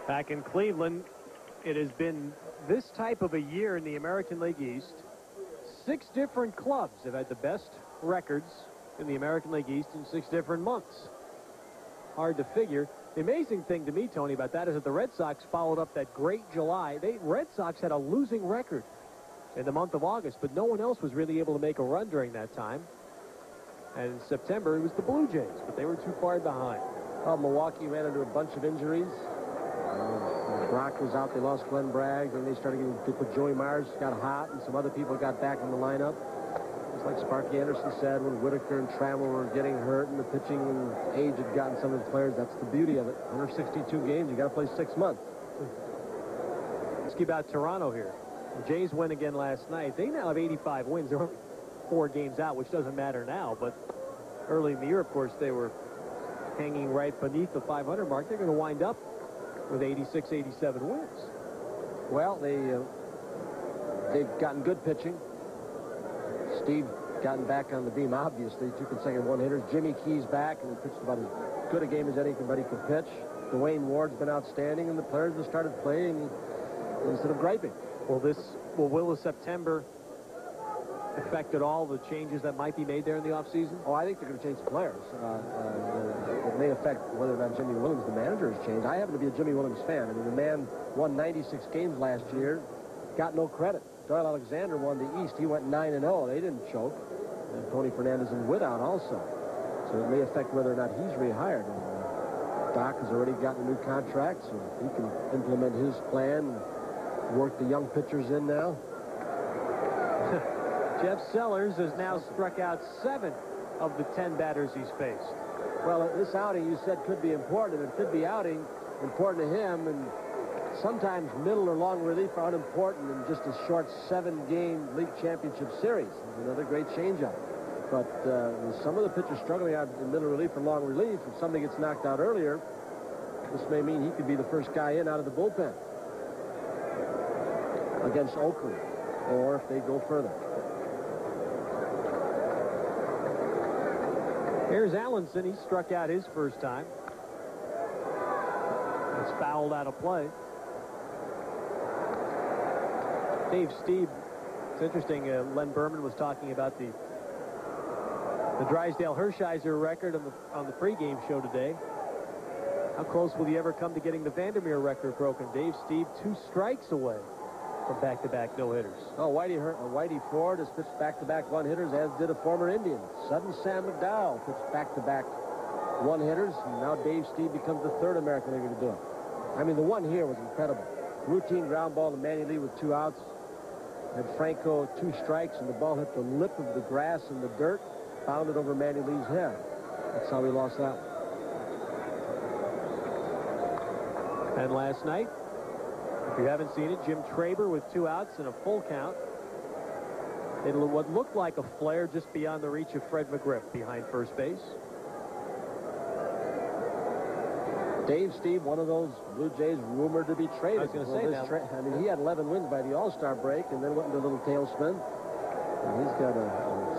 Back in Cleveland, it has been this type of a year in the American League East. 6 different clubs have had the best records in the American League East in 6 different months. Hard to figure. The amazing thing to me, Tony, about that is that the Red Sox followed up that great July. Red Sox had a losing record in the month of August, but no one else was really able to make a run during that time. And in September, it was the Blue Jays, but they were too far behind. Well, Milwaukee ran into a bunch of injuries. Brock was out. They lost Glenn Bragg. Then they started getting people. Joey Myers got hot, and some other people got back in the lineup. Just like Sparky Anderson said, when Whitaker and Trammell were getting hurt and the pitching and age had gotten some of the players, that's the beauty of it. 162 games, you got to play 6 months. Let's keep out Toronto here. The Jays win again last night. They now have 85 wins. They're only 4 games out, which doesn't matter now. But early in the year, of course, they were hanging right beneath the 500 mark. They're going to wind up with 86, 87 wins. Well, they've gotten good pitching. Steve gotten back on the beam, obviously. 2 consecutive one-hitters. Jimmy Key's back and pitched about as good a game as anybody could pitch. Dwayne Ward's been outstanding, and the players have started playing instead of griping. Will the September affect at all the changes that might be made there in the offseason? Oh, I think they're going to change the players. It may affect whether or not Jimmy Williams, the manager, has changed. I happen to be a Jimmy Williams fan. I mean, the man won 96 games last year, got no credit. Doyle Alexander won the East. He went 9-0. They didn't choke. And Tony Fernandez and Witt out also. So it may affect whether or not he's rehired. And Doc has already gotten a new contract, so he can implement his plan and work the young pitchers in now. Jeff Sellers has now struck out 7 of the 10 batters he's faced. Well, this outing you said could be important, and it could be important to him, and sometimes middle or long relief are unimportant in just a short 7-game league championship series. There's another great changeup. But with some of the pitchers struggling out in middle relief or long relief, if somebody gets knocked out earlier, this may mean he could be the first guy in out of the bullpen against Oakland, or if they go further. Here's Allenson. He struck out his first time. It's fouled out of play. Dave Stieb, it's interesting, Len Berman was talking about the Drysdale-Hershiser record on the pregame show today. How close will he ever come to getting the Vandermeer record broken? Dave Stieb 2 strikes away from back-to-back no-hitters. Oh, Whitey Ford has pitched back-to-back one-hitters, as did a former Indian. Sudden Sam McDowell pitched back-to-back one-hitters, and now Dave Stieb becomes the 3rd American leaguer to do it. I mean, the one here was incredible. Routine ground ball to Manny Lee with 2 outs. Had Franco 2 strikes, and the ball hit the lip of the grass and the dirt, bounded over Manny Lee's head. That's how he lost that one. And last night, If you haven't seen it, Jim Traber with 2 outs and a full count. It'll what looked like a flare just beyond the reach of Fred McGriff behind first base. Dave, Steve, one of those Blue Jays rumored to be traded. I was going to say that. I mean, he had 11 wins by the All-Star break and then went into a little tailspin. And he's got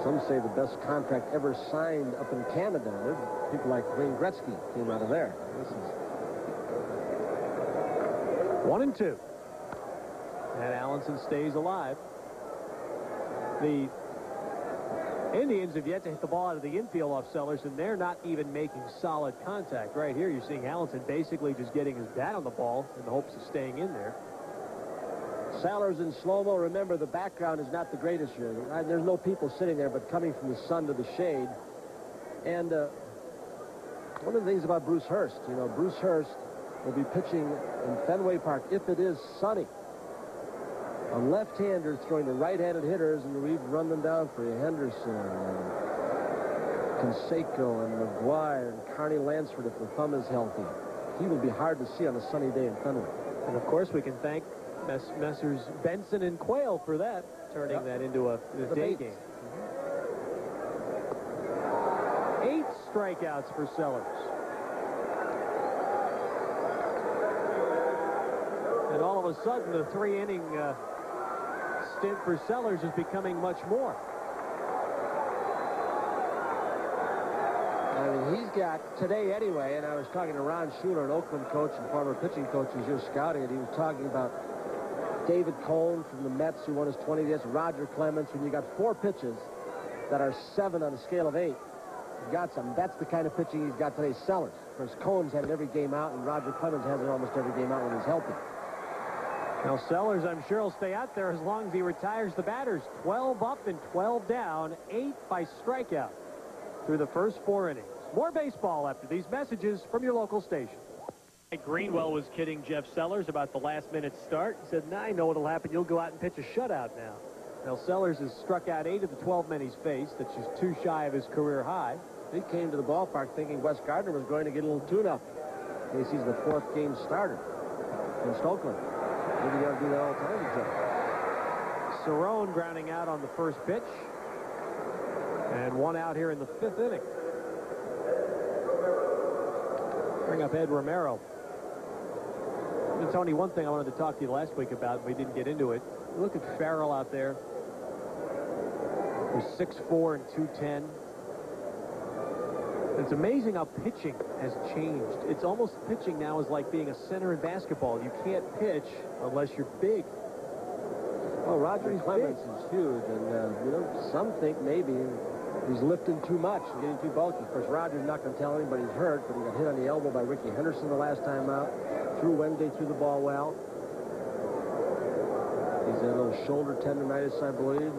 some say the best contract ever signed up in Canada. People like Wayne Gretzky came out of there. This is 1-2. And Allenson stays alive. The Indians have yet to hit the ball out of the infield off Sellers, and they're not even making solid contact. Right here, you're seeing Allenson basically just getting his bat on the ball in the hopes of staying in there. Sellers in slow-mo. Remember, the background is not the greatest here. There's no people sitting there, but coming from the sun to the shade. And one of the things about Bruce Hurst, you know, Bruce Hurst will be pitching in Fenway Park if it is sunny. A left-hander throwing to right-handed hitters, and we've run them down for you. Henderson, and Canseco, and McGuire, and Carney Lansford if the thumb is healthy. He will be hard to see on a sunny day in Fenway. And, of course, we can thank Messrs. Benson and Quayle for that, turning that into a day game. 8 strikeouts for Sellers. And all of a sudden, the 3-inning stint for Sellers is becoming much more. I mean, he's got today anyway, and I was talking to Ron Schuler, an Oakland coach and former pitching coach who's here scouting, and he was talking about David Cone from the Mets, who won his 20th. Yes, Roger Clemens. When you got 4 pitches that are 7 on a scale of 8, you've got some. That's the kind of pitching he's got today. Sellers. Of course, Cone's had it every game out, and Roger Clemens has it almost every game out when he's healthy. Now, Sellers, I'm sure, will stay out there as long as he retires the batters. 12 up and 12 down, 8 by strikeout through the first 4 innings. More baseball after these messages from your local station. Greenwell was kidding Jeff Sellers about the last-minute start. He said, "Nah, I know what'll happen. You'll go out and pitch a shutout now." Now, Sellers has struck out 8 of the 12 men he's faced. That's just 2 shy of his career high. He came to the ballpark thinking Wes Gardner was going to get a little tune-up in case he's the 4th game starter in Stokeland. Maybe he ought to do that all the time, Jeff. Cerrone grounding out on the first pitch. And 1 out here in the 5th inning. Bring up Ed Romero. And Tony, one thing I wanted to talk to you last week about, we didn't get into it. Look at Farrell out there. He's 6'4" and 210. It's amazing how pitching has changed. It's almost pitching now is like being a center in basketball. You can't pitch unless you're big. Oh, Roger Clemens is huge, and you know, some think maybe he's lifting too much and getting too bulky. Of course, Roger's not going to tell anybody he's hurt, but he got hit on the elbow by Ricky Henderson the last time out. Threw Wednesday, threw the ball well. He's had a little shoulder tendonitis, I believe.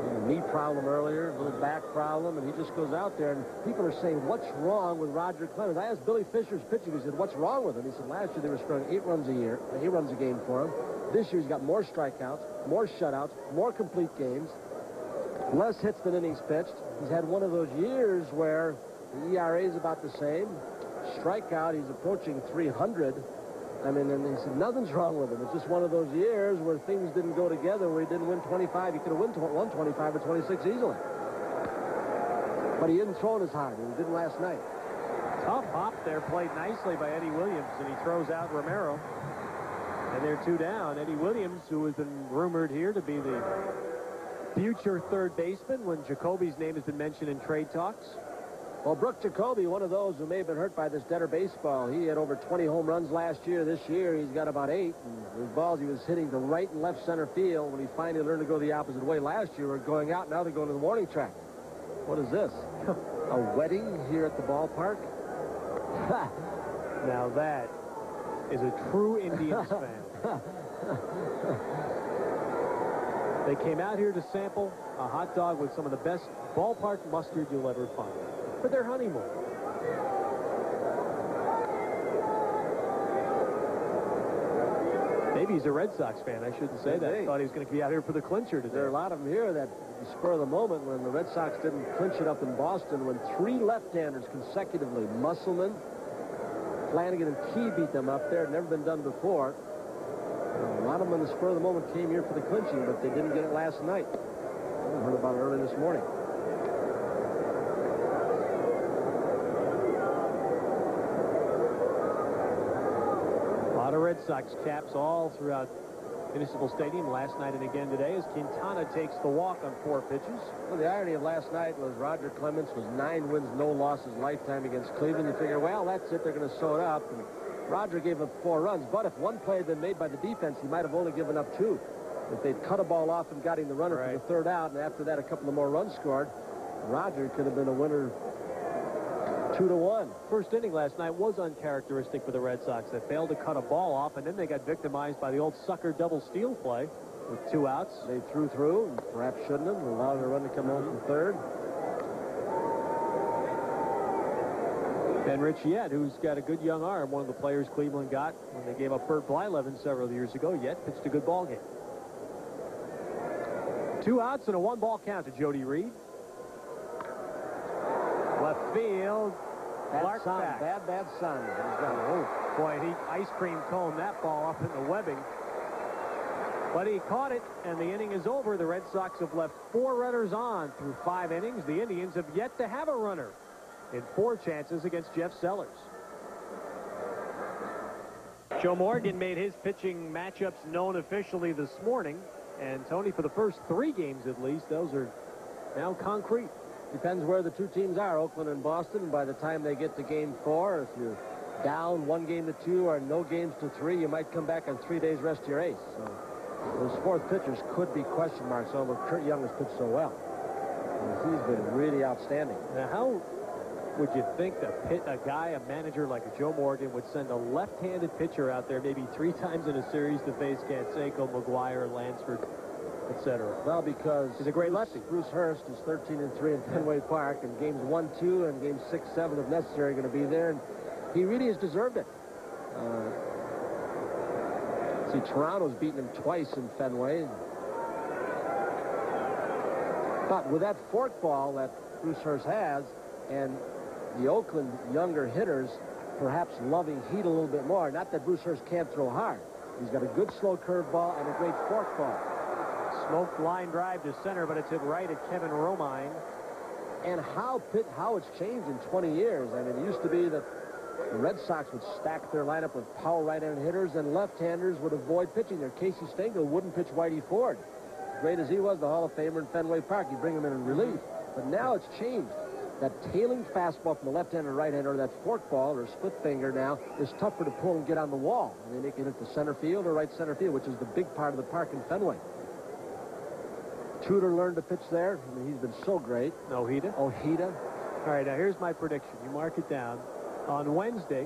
A knee problem earlier, a little back problem, and he just goes out there, and people are saying, what's wrong with Roger Clemens? I asked Billy Fisher's pitching. He said, what's wrong with him? He said, last year they were scoring 8 runs a game for him. This year he's got more strikeouts, more shutouts, more complete games, less hits than innings pitched. He's had one of those years where the ERA is about the same. Strikeout, he's approaching 300. I mean, and he said, nothing's wrong with him. It's just one of those years where things didn't go together, where he didn't win 25. He could have won 25 or 26 easily. But he isn't throwing as hard, and he didn't last night. Tough hop there, played nicely by Eddie Williams, and he throws out Romero. And they're 2 down. Eddie Williams, who has been rumored here to be the future third baseman when Jacoby's name has been mentioned in trade talks. Well, Brooke Jacoby, one of those who may have been hurt by this deader baseball. He had over 20 home runs last year. This year, he's got about 8. And his balls he was hitting the right and left center field when he finally learned to go the opposite way last year. Were going out, now they're going to the warning track. What is this? A wedding here at the ballpark? Now that is a true Indians fan. They came out here to sample a hot dog with some of the best ballpark mustard you'll ever find for their honeymoon. Maybe he's a Red Sox fan. I shouldn't say that. I thought he was going to be out here for the clincher today. There are a lot of them here that the spur of the moment when the Red Sox didn't clinch it up in Boston when 3 left-handers consecutively, Musselman, Flanagan, and Key beat them up there. It had never been done before. on the spur of the moment came here for the clinching, but they didn't get it last night. I heard about it early this morning. A lot of Red Sox caps all throughout Municipal Stadium last night and again today as Quintana takes the walk on 4 pitches. Well, the irony of last night was Roger Clemens was 9 wins, no losses lifetime against Cleveland. You figure, well, that's it. They're going to sew it up. And Roger gave up 4 runs, but if one play had been made by the defense, he might have only given up 2. If they'd cut a ball off and got him the runner for the 3rd out, and after that a couple of more runs scored, Roger could have been a winner 2-1. First inning last night was uncharacteristic for the Red Sox. They failed to cut a ball off, and then they got victimized by the old sucker double steal play with 2 outs. They threw through, and perhaps shouldn't have, allowed a run to come home from 3rd. And Rich Yett, who's got a good young arm, one of the players Cleveland got when they gave up Bert Blyleven several years ago. Yett pitched a good ball game. 2 outs and a 1-ball count to Jody Reed. Left field. Bad sign. Bad sign. Oh, boy, he ice cream coned that ball up in the webbing. But he caught it, and the inning is over. The Red Sox have left 4 runners on through 5 innings. The Indians have yet to have a runner in 4 chances against Jeff Sellers. Joe Morgan made his pitching matchups known officially this morning. And, Tony, for the first 3 games at least, those are now concrete. Depends where the 2 teams are, Oakland and Boston. And by the time they get to Game 4, if you're down 1 game to 2 or no games to 3, you might come back on 3 days rest of your ace. So those 4th pitchers could be question marks, although Kurt Young has pitched so well. And he's been really outstanding. Now, how would you think a manager like a Joe Morgan would send a left-handed pitcher out there maybe 3 times in a series to face Canseco, McGuire, Lansford, etc.? Well, because he's a great lefty. Bruce Hurst is 13-3 in Fenway Park, and games 1, 2, and games 6, 7, if necessary, are going to be there, and he really has deserved it. See, Toronto's beaten him twice in Fenway. But with that forkball that Bruce Hurst has, and the Oakland younger hitters perhaps loving heat a little bit more. Not that Bruce Hurst can't throw hard. He's got a good slow curveball and a great forkball. Smoked line drive to center, but it's hit right at Kevin Romine. And how it's changed in 20 years. I mean, it used to be that the Red Sox would stack their lineup with power right-handed hitters, and left-handers would avoid pitching there. Casey Stengel wouldn't pitch Whitey Ford. Great as he was, the Hall of Famer in Fenway Park, you bring him in relief. But now it's changed. That tailing fastball from the left-hander or right-hander, or that forkball or split finger now is tougher to pull and get on the wall. And they make it into center field or right center field, which is the big part of the park in Fenway. Tudor learned to pitch there. I mean, he's been so great. Ojeda? Ojeda. All right, now here's my prediction. You mark it down. On Wednesday,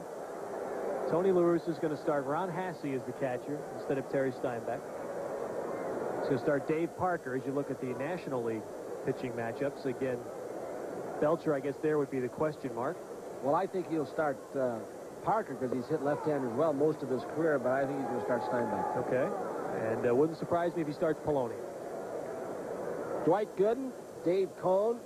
Tony La Russa is going to start Ron Hassey as the catcher instead of Terry Steinbeck. He's going to start Dave Parker as you look at the National League pitching matchups. Again, Belcher, I guess there would be the question mark. Well, I think he'll start Parker because he's hit left-handers well most of his career, but I think he's going to start Steinbeck. Okay. And wouldn't surprise me if he starts Poloni. Dwight Gooden, Dave Cohn.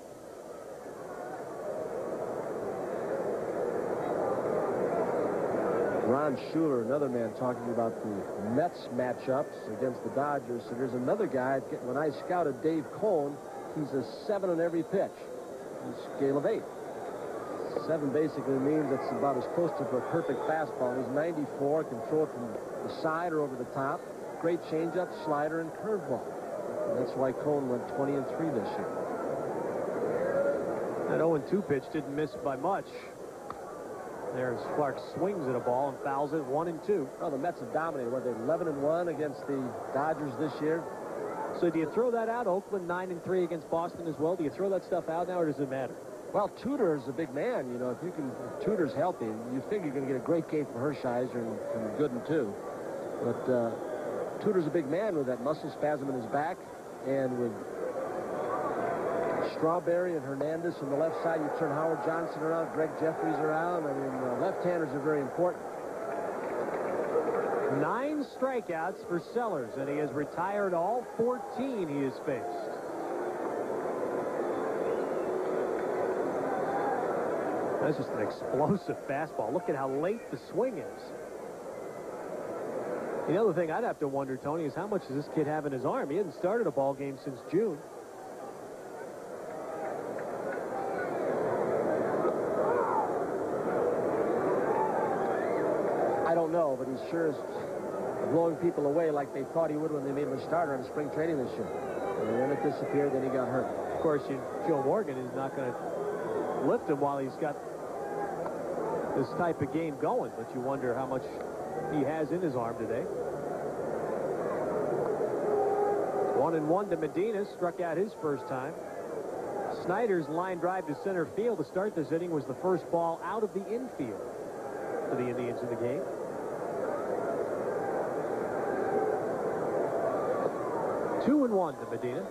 Ron Schuler, another man talking about the Mets matchups against the Dodgers. So there's another guy. When I scouted Dave Cohn, he's a 7 on every pitch. Scale of 8. 7 basically means it's about as close to a perfect fastball. He's 94, can throw it from the side or over the top. Great changeup, slider, and curveball. And that's why Cohn went 20-3 this year. That 0-2 pitch didn't miss by much. There's Clark swings at a ball and fouls it 1-2. Oh, the Mets have dominated. What, they're 11-1 against the Dodgers this year? So do you throw that out? Oakland 9-3 against Boston as well. Do you throw that stuff out now, or does it matter? Well, Tudor's a big man. You know, if Tudor's healthy, you figure you're going to get a great game from Hershiser and Gooden too. But Tudor's a big man with that muscle spasm in his back, and with Strawberry and Hernandez from the left side, you turn Howard Johnson around, Greg Jeffries around. I mean, left-handers are very important. 9 strikeouts for Sellers, and he has retired all 14 he has faced. That's just an explosive fastball. Look at how late the swing is. The other thing I'd have to wonder, Tony, is how much does this kid have in his arm? He hadn't started a ball game since June. I don't know, but he sure is blowing people away like they thought he would when they made him a starter in spring training this year. And then it disappeared, then he got hurt. Of course, Joe Morgan is not going to lift him while he's got this type of game going, but you wonder how much he has in his arm today. 1-1 to Medina, struck out his first time. Snyder's line drive to center field to start this inning was the first ball out of the infield for the Indians in the game. Two and 1 to Medina.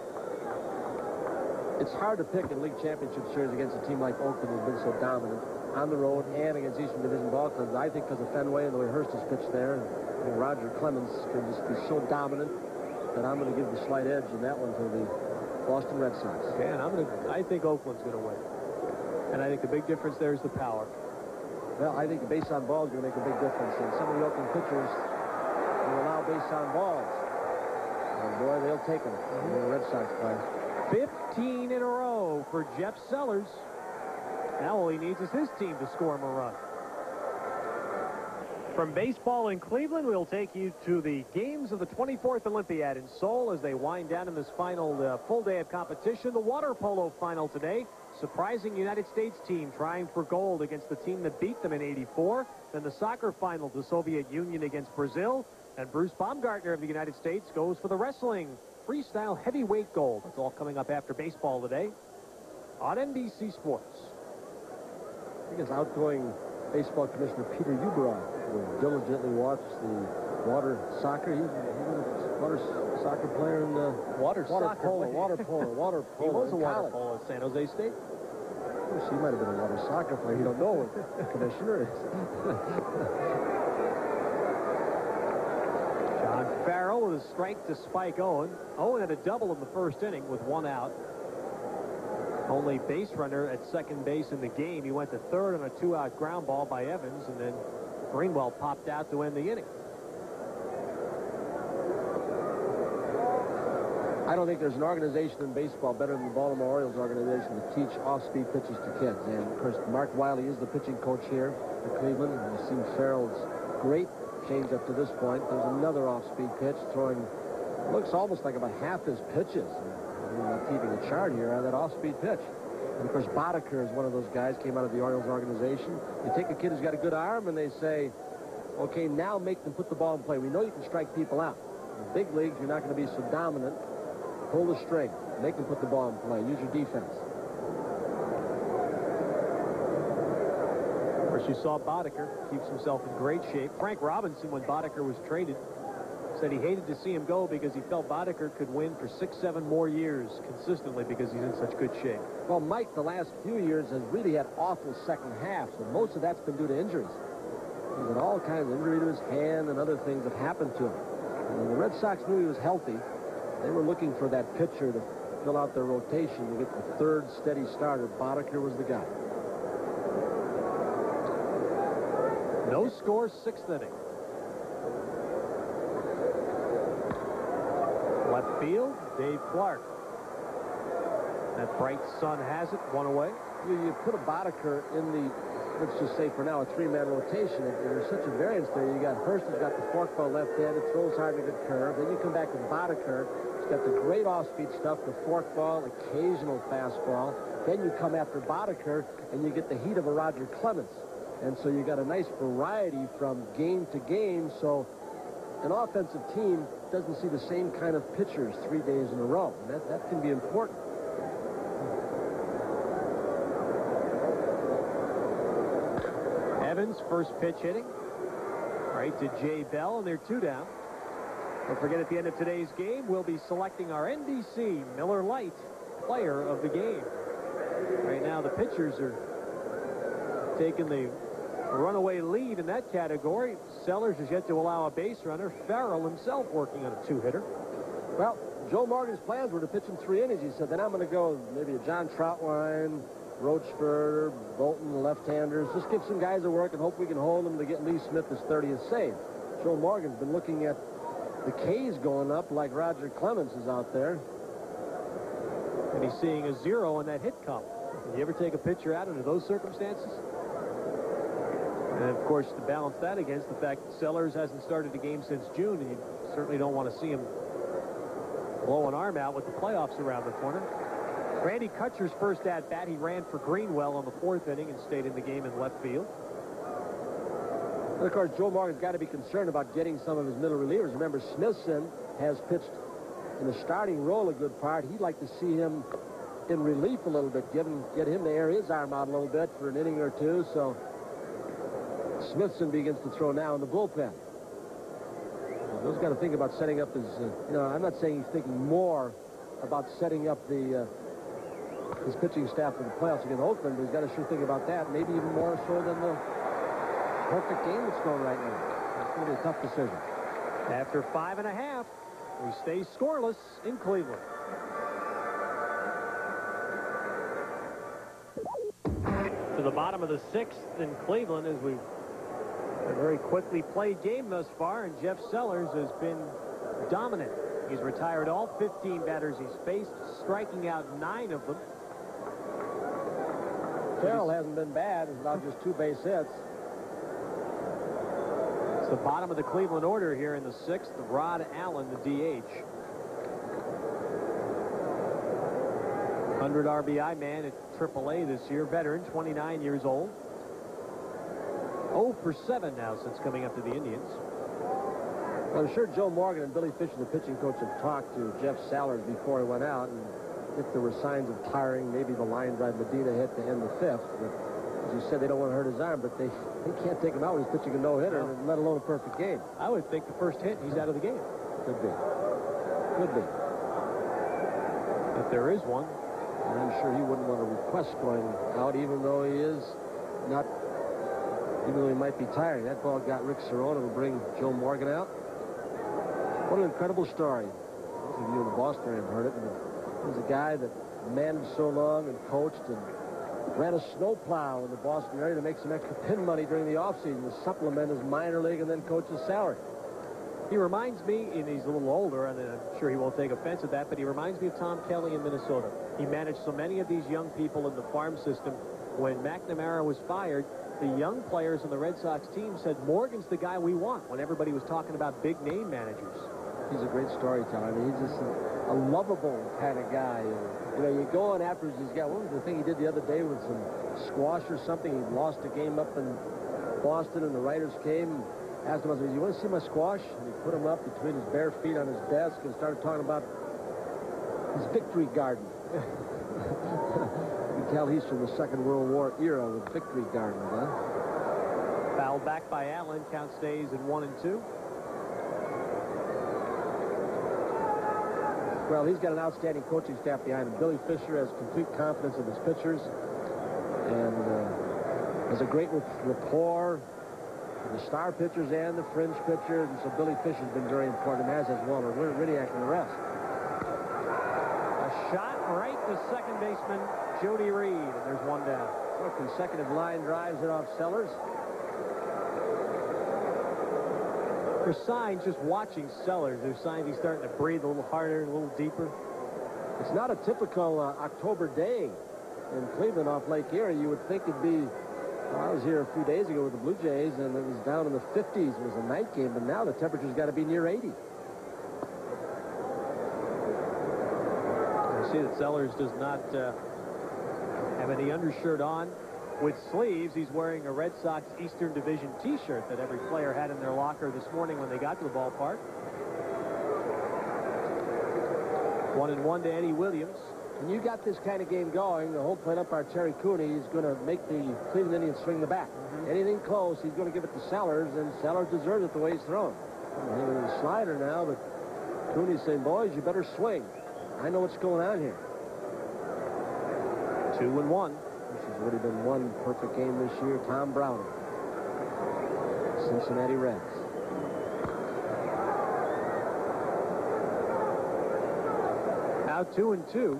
It's hard to pick in league championship series against a team like Oakland who's been so dominant on the road and against Eastern Division ball clubs. I think because of Fenway and the way Hurst has pitched there, and Roger Clemens can just be so dominant that I'm going to give the slight edge in that one to the Boston Red Sox. Okay, and I think Oakland's going to win. And I think the big difference there is the power. Well, I think the base on ball is going to make a big difference. And some of the Oakland pitchers will allow base on balls. And boy, they'll take them when the Red Sox play. 15 in a row for Jeff Sellers. Now all he needs is his team to score him a run. From baseball in Cleveland, we'll take you to the games of the 24th Olympiad in Seoul as they wind down in this final full day of competition. The water polo final today. Surprising United States team trying for gold against the team that beat them in '84. Then the soccer final, the Soviet Union against Brazil. And Bruce Baumgartner of the United States goes for the wrestling freestyle heavyweight gold. That's all coming up after baseball today on NBC Sports. I think it's outgoing baseball commissioner Peter Uberoff will diligently watch the water soccer. He was a water soccer player in the water polo. He was a water polo at San Jose State. Well, she might have been a water soccer player. You don't know what the commissioner is. John Farrell with a strike to Spike Owen. Owen had a double in the first inning with one out. Only base runner at second base in the game. He went to third on a two-out ground ball by Evans, and then Greenwell popped out to end the inning. I don't think there's an organization in baseball better than the Baltimore Orioles organization to teach off-speed pitches to kids. And, of course, Mark Wiley is the pitching coach here at Cleveland. And you've seen Farrell's great change up to this point. There's another off-speed pitch throwing, looks almost like about half his pitches. I'm not keeping a chart here on that off-speed pitch. And, of course, Boddicker is one of those guys, came out of the Orioles organization. You take a kid who's got a good arm and they say, okay, now make them put the ball in play. We know you can strike people out. In the big leagues, you're not going to be so dominant. Pull the string. Make them put the ball in play. Use your defense. Of course, you saw Boddicker keeps himself in great shape. Frank Robinson, when Boddicker was traded, said he hated to see him go because he felt Boddicker could win for 6-7 more years consistently because he's in such good shape. Well, Mike, the last few years has really had awful second halves, and most of that's been due to injuries. He's had all kinds of injury to his hand and other things that happened to him. And when the Red Sox knew he was healthy, they were looking for that pitcher to fill out their rotation to get the third steady starter. Boddicker was the guy. No score, sixth inning. Left field, Dave Clark. That bright sun has it, one away. You put a Boddicker in the, let's just say for now, a three-man rotation. There's such a variance there. You got Hurst, who's got the forkball left-handed, throws hard to good curve. Then you come back with Boddicker. He's got the great off-speed stuff, the forkball, occasional fastball. Then you come after Boddicker, and you get the heat of a Roger Clemens. And so you got a nice variety from game to game. So an offensive team doesn't see the same kind of pitchers 3 days in a row. And that can be important. Evans, first pitch hitting. Right to Jay Bell, and they're two down. Don't forget, at the end of today's game, we'll be selecting our NBC Miller Lite player of the game. Right now, the pitchers are taking the runaway lead in that category. Sellers has yet to allow a base runner. Farrell himself working on a two-hitter. Well, Joe Morgan's plans were to pitch in 3 innings. He said, then I'm going to go maybe a John Troutwine, Roachford, Bolton, left-handers. Just give some guys a work and hope we can hold them to get Lee Smith his 30th save. Joe Morgan's been looking at the K's going up like Roger Clemens is out there. And he's seeing a 0 on that hit column. Can you ever take a pitcher out under those circumstances? And, of course, to balance that against the fact that Sellers hasn't started a game since June, and you certainly don't want to see him blow an arm out with the playoffs around the corner. Randy Kutcher's first at-bat, he ran for Greenwell on the 4th inning and stayed in the game in left field. And of course, Joe Morgan's got to be concerned about getting some of his middle relievers. Remember, Smithson has pitched in the starting role a good part. He'd like to see him in relief a little bit, get him to air his arm out a little bit for an inning or two. So Smithson begins to throw now in the bullpen. Joe's got to think about setting up his, I'm not saying he's thinking more about setting up his pitching staff for the playoffs against Oakland, but he's got to sure think about that, maybe even more so than the perfect game that's going right now. It's going to be a tough decision. After 5.5, we stay scoreless in Cleveland. To the bottom of the 6th in Cleveland as we a very quickly played game thus far, and Jeff Sellers has been dominant. He's retired all 15 batters he's faced, striking out 9 of them. Farrell hasn't been bad. It's about just 2 base hits. It's the bottom of the Cleveland order here in the 6th. Rod Allen, the DH. 100 RBI man at AAA this year, veteran, 29 years old. 0 for 7 now since coming up to the Indians. Well, I'm sure Joe Morgan and Billy Fisher, the pitching coach, have talked to Jeff Sellers before he went out, and if there were signs of tiring, maybe the line drive Medina hit to end the 5th. But as you said, they don't want to hurt his arm, but they can't take him out when he's pitching a no-hitter, let alone a perfect game. I would think the first hit, he's out of the game. Could be. Could be. If there is one. And I'm sure he wouldn't want to request going out, even though he might be tiring. That ball got Rick Cerrone to bring Joe Morgan out. What an incredible story. Most of you in the Boston area have heard it. He was a guy that managed so long and coached and ran a snowplow in the Boston area to make some extra pin money during the offseason to supplement his minor league and then coach's salary. He reminds me, and he's a little older, and I'm sure he won't take offense at that, but he reminds me of Tom Kelly in Minnesota. He managed so many of these young people in the farm system. When McNamara was fired, the young players on the Red Sox team said, Morgan's the guy we want, when everybody was talking about big-name managers. He's a great storyteller. I mean, he's just a lovable kind of guy. You go on afterwards, he's got, what was the thing he did the other day with some squash or something? He lost a game up in Boston, and the writers came, asked him, you want to see my squash? And he put him up between his bare feet on his desk and started talking about his victory garden. You can tell he's from the Second World War era with victory gardens, huh? Fouled back by Allen. Count stays at 1-2. Well, he's got an outstanding coaching staff behind him. Billy Fisher has complete confidence in his pitchers and has a great rapport with the star pitchers and the fringe pitchers. And so Billy Fisher's been very important, as has Walter Riddick and the rest. A shot right to second baseman Jody Reed, and there's one down. Well, consecutive line drives it off Sellers. There's signs just watching Sellers. There's signs he's starting to breathe a little harder and a little deeper. It's not a typical October day in Cleveland off Lake Erie. You would think it'd be, I was here a few days ago with the Blue Jays, and it was down in the 50s. It was a night game, but now the temperature's got to be near 80. I see that Sellers does not have any undershirt on. With sleeves, he's wearing a Red Sox Eastern Division T-shirt that every player had in their locker this morning when they got to the ballpark. 1-1 to Eddie Williams. When you got this kind of game going, the whole plate umpire Terry Cooney is going to make the Cleveland Indians swing the bat. Anything close, he's going to give it to Sellers, and Sellers deserves it the way he's thrown. He was a slider now, but Cooney's saying, boys, you better swing. I know what's going on here. 2-1. This has already been one perfect game this year. Tom Browning, Cincinnati Reds. Now 2-2.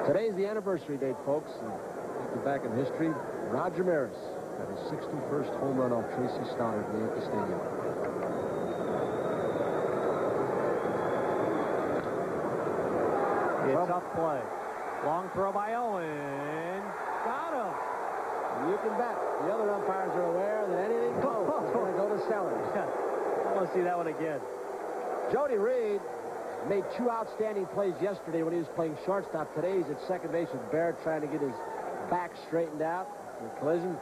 Today's the anniversary date, folks. Look back in history, Roger Maris got his 61st home run off Tracy Stoddard in Yankee Stadium. A tough play. Long throw by Owen. Got him. You can bet the other umpires are aware that anything close is going to go to Sellers. I want to see that one again. Jody Reed made two outstanding plays yesterday when he was playing shortstop. Today he's at second base with Barrett trying to get his back straightened out. The collision.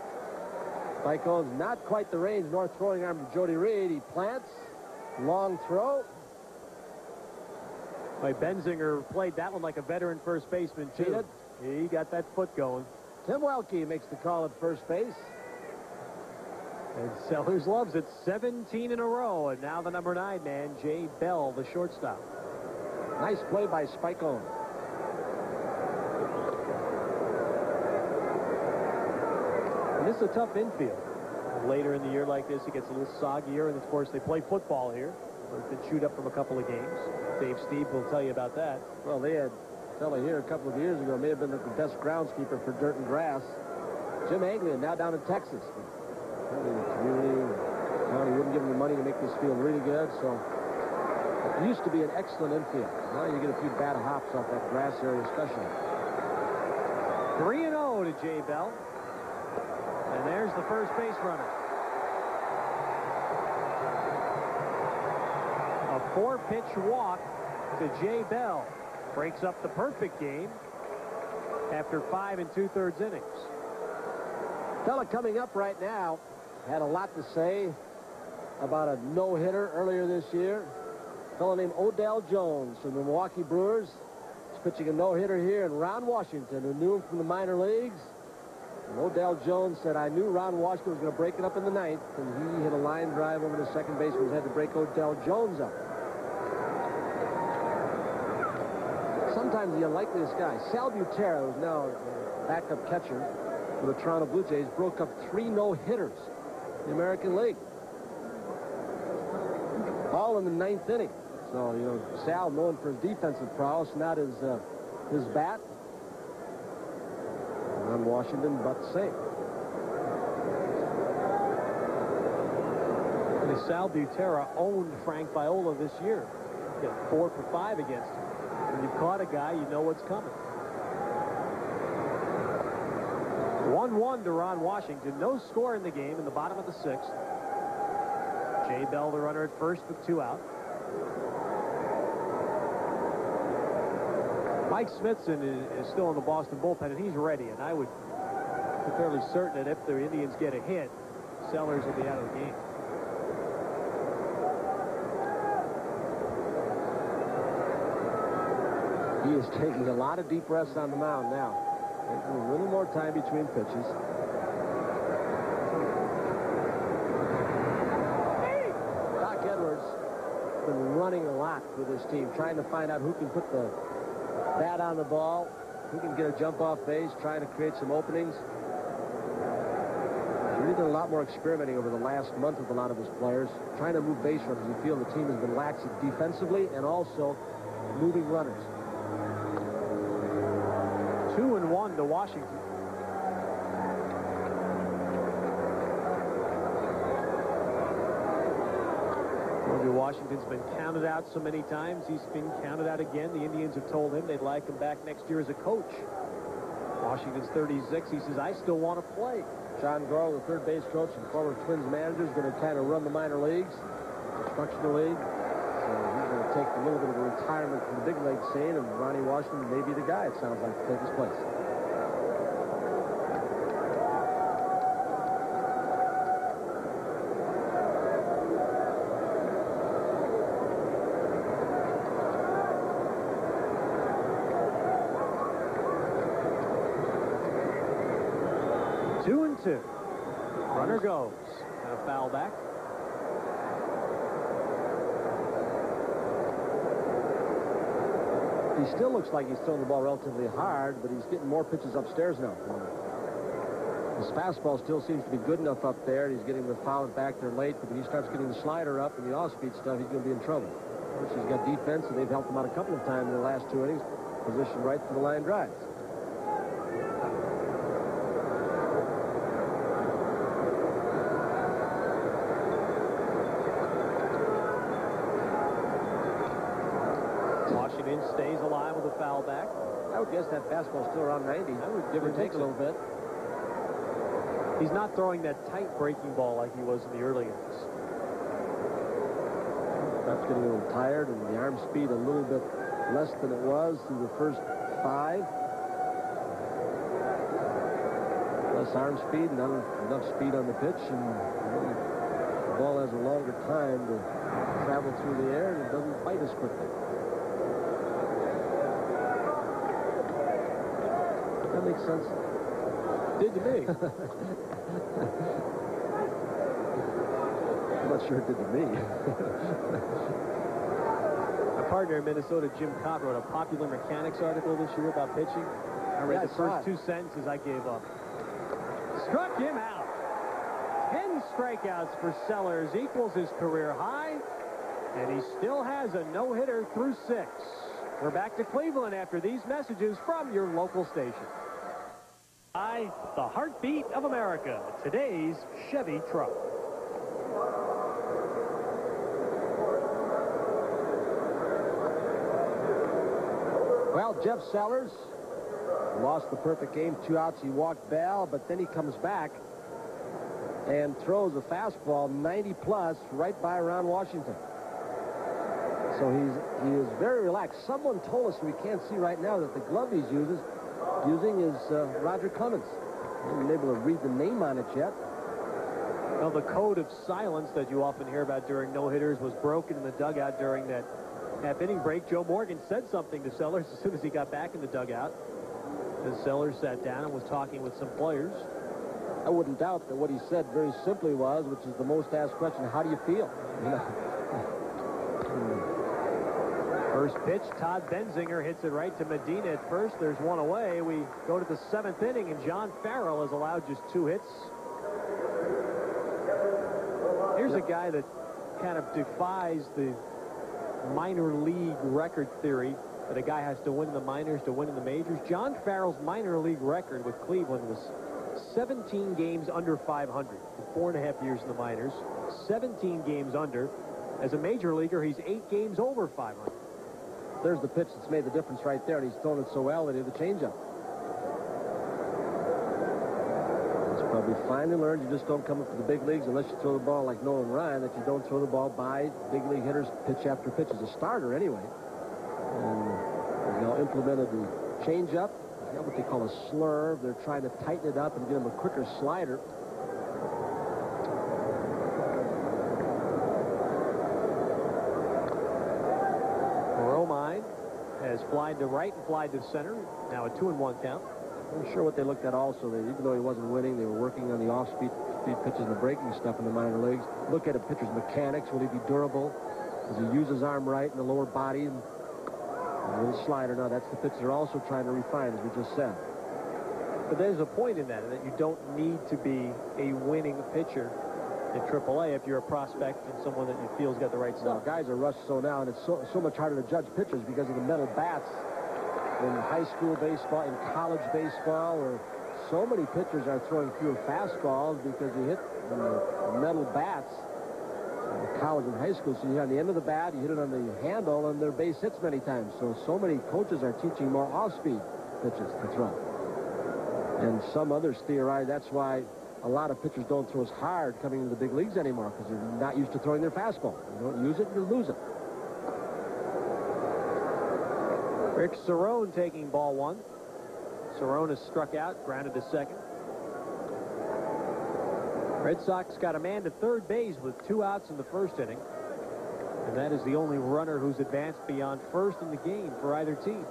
Spike Owen's not quite the range nor throwing arm to Jody Reed. He plants. Long throw. Well, Benzinger played that one like a veteran first baseman, too. He got that foot going. Tim Welke makes the call at first base. And Sellers loves it. 17 in a row. And now the number 9 man, Jay Bell, the shortstop. Nice play by Spike Owen. And this is a tough infield. Later in the year like this, it gets a little soggier. And, of course, they play football here. It's been chewed up from a couple of games. Dave Steve will tell you about that. Well, they had a fellow here a couple of years ago, may have been the best groundskeeper for dirt and grass. Jim Anglian, now down in Texas. The community, the county wouldn't give him the money to make this field really good, so it used to be an excellent infield. Now you get a few bad hops off that grass area, especially. 3-0 to Jay Bell. And there's the first base runner. A 4-pitch walk to Jay Bell. Breaks up the perfect game after 5 2/3 innings. Fella coming up right now had a lot to say about a no-hitter earlier this year. A fellow named Odell Jones from the Milwaukee Brewers is pitching a no-hitter here, and Ron Washington, who knew him from the minor leagues. And Odell Jones said, I knew Ron Washington was going to break it up in the ninth, and he hit a line drive over to second base, who had to break Odell Jones up. Sometimes the unlikeliest guy, Sal Butera, who's now a backup catcher for the Toronto Blue Jays, broke up 3 no-hitters in the American League. All in the 9th inning. So, you know, Sal, known for his defensive prowess, not his bat. On Washington, but the same. And Sal Butera owned Frank Viola this year. He got 4 for 5 against him. When you've caught a guy, you know what's coming. 1-1 to Ron Washington. No score in the game in the bottom of the 6th. Jay Bell, the runner at first with 2 out. Mike Smithson is still in the Boston bullpen, and he's ready. And I would be fairly certain that if the Indians get a hit, Sellers will be out of the game. He is taking a lot of deep breaths on the mound now. Taking a little more time between pitches. Doc Edwards has been running a lot with this team, trying to find out who can put the bat on the ball, who can get a jump off base, trying to create some openings. He's really done a lot more experimenting over the last month with a lot of his players, trying to move base runners. You feel the team has been lax defensively and also moving runners. 2-1 to Washington. Washington's been counted out so many times. He's been counted out again. The Indians have told him they'd like him back next year as a coach. Washington's 36. He says, I still want to play. John Gorel, the third base coach and former Twins manager, is going to kind of run the minor leagues, instructional league. So he's going to take a little bit of a retirement from the big league scene, and Ronnie Washington may be the guy, it sounds like, to take his place. Runner goes. And a foul back. He still looks like he's throwing the ball relatively hard, but he's getting more pitches upstairs now. His fastball still seems to be good enough up there. He's getting the foul back there late, but when he starts getting the slider up and the off-speed stuff, he's going to be in trouble. Of course, he's got defense, and they've helped him out a couple of times in the last 2 innings. Positioned right for the line drives. stays alive with a foul back. I would guess that fastball's still around 90. I would give or take a little bit. He's not throwing that tight breaking ball like he was in the early innings. Perhaps getting a little tired, and the arm speed a little bit less than it was through the first 5. Less arm speed, not enough speed on the pitch, and the ball has a longer time to travel through the air, and it doesn't bite as quickly. That makes sense. Did to me. I'm not sure it did to me. My partner in Minnesota, Jim Cobb, wrote a Popular Mechanics article this year about pitching. I read the first 2 sentences. I gave up. Struck him out. 10 strikeouts for Sellers equals his career high, and he still has a no-hitter through 6. We're back to Cleveland after these messages from your local station. The heartbeat of America, today's Chevy truck. Well, Jeff Sellers lost the perfect game. 2 outs, he walked Bell, but then he comes back and throws a fastball 90 plus right by around Washington. So he is very relaxed. Someone told us, we can't see right now, that the glove he's using is Roger Clemens. I haven't been able to read the name on it yet. Well, the code of silence that you often hear about during no-hitters was broken in the dugout during that half-inning break. Joe Morgan said something to Sellers as soon as he got back in the dugout. As Sellers sat down and was talking with some players. I wouldn't doubt that what he said very simply was, which is the most asked question, how do you feel? You know? First pitch, Todd Benzinger hits it right to Medina at first. There's one away. We go to the 7th inning, and John Farrell has allowed just 2 hits. Here's a guy that kind of defies the minor league record theory that a guy has to win the minors to win in the majors. John Farrell's minor league record with Cleveland was 17 games under 500 for 4.5 years in the minors. 17 games under. As a major leaguer, he's 8 games over 500. There's the pitch that's made the difference right there, and he's thrown it so well that he had the changeup. It's probably finally learned you just don't come up to the big leagues unless you throw the ball like Nolan Ryan, that you don't throw the ball by big league hitters pitch after pitch as a starter anyway. And they've now implemented the changeup. They've got what they call a slurve. They're trying to tighten it up and get him a quicker slider. Has flied to right and flied to center. Now a 2-1 count. I'm sure what they looked at also, that even though he wasn't winning, they were working on the off-speed pitches and the breaking stuff in the minor leagues. Look at a pitcher's mechanics. Will he be durable? Does he use his arm right in the lower body? And a little slider. Now, that's the pitch they're also trying to refine, as we just said. But there's a point in that you don't need to be a winning pitcher in AAA if you're a prospect and someone that you feel's got the right stuff. Guys are rushed so now, and it's so much harder to judge pitchers because of the metal bats in high school baseball, in college baseball, where so many pitchers are throwing fewer fastballs because you hit the metal bats in college and high school. So you hit on the end of the bat, you hit it on the handle, and they're base hits many times. So many coaches are teaching more off-speed pitches to throw. And some others theorize that's why a lot of pitchers don't throw as hard coming into the big leagues anymore, because they're not used to throwing their fastball. You don't use it, you lose it. Rick Cerrone taking ball 1. Cerrone is struck out, grounded to second. Red Sox got a man to third base with 2 outs in the first inning. And that is the only runner who's advanced beyond first in the game for either team.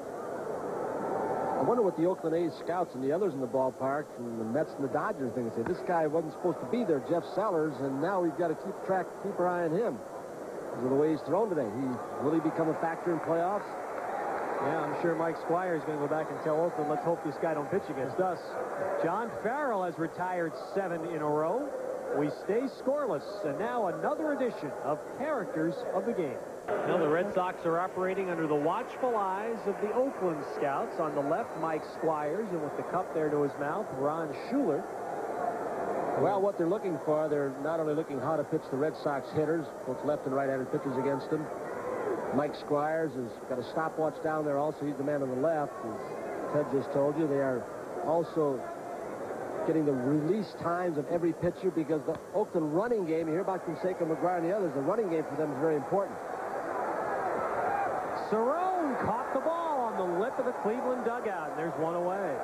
I wonder what the Oakland A's scouts and the others in the ballpark and the Mets and the Dodgers think. They say, this guy wasn't supposed to be there, Jeff Sellers, and now we've got to keep our eye on him because of the way he's thrown today. Will he become a factor in playoffs? Yeah, I'm sure Mike Squire is going to go back and tell Oakland, let's hope this guy don't pitch against us. John Farrell has retired 7 in a row. We stay scoreless, and now another edition of Characters of the Game. Now the Red Sox are operating under the watchful eyes of the Oakland scouts. On the left, Mike Squires, and with the cup there to his mouth, Ron Schuler. Well, what they're looking for, they're not only looking how to pitch the Red Sox hitters, both left and right-handed pitchers against them, Mike Squires has got a stopwatch down there also. He's the man on the left. As Ted just told you, they are also getting the release times of every pitcher because the Oakland running game, you hear about Fonseca, McGuire, and the others, the running game for them is very important. Cerrone caught the ball on the lip of the Cleveland dugout, and there's one away.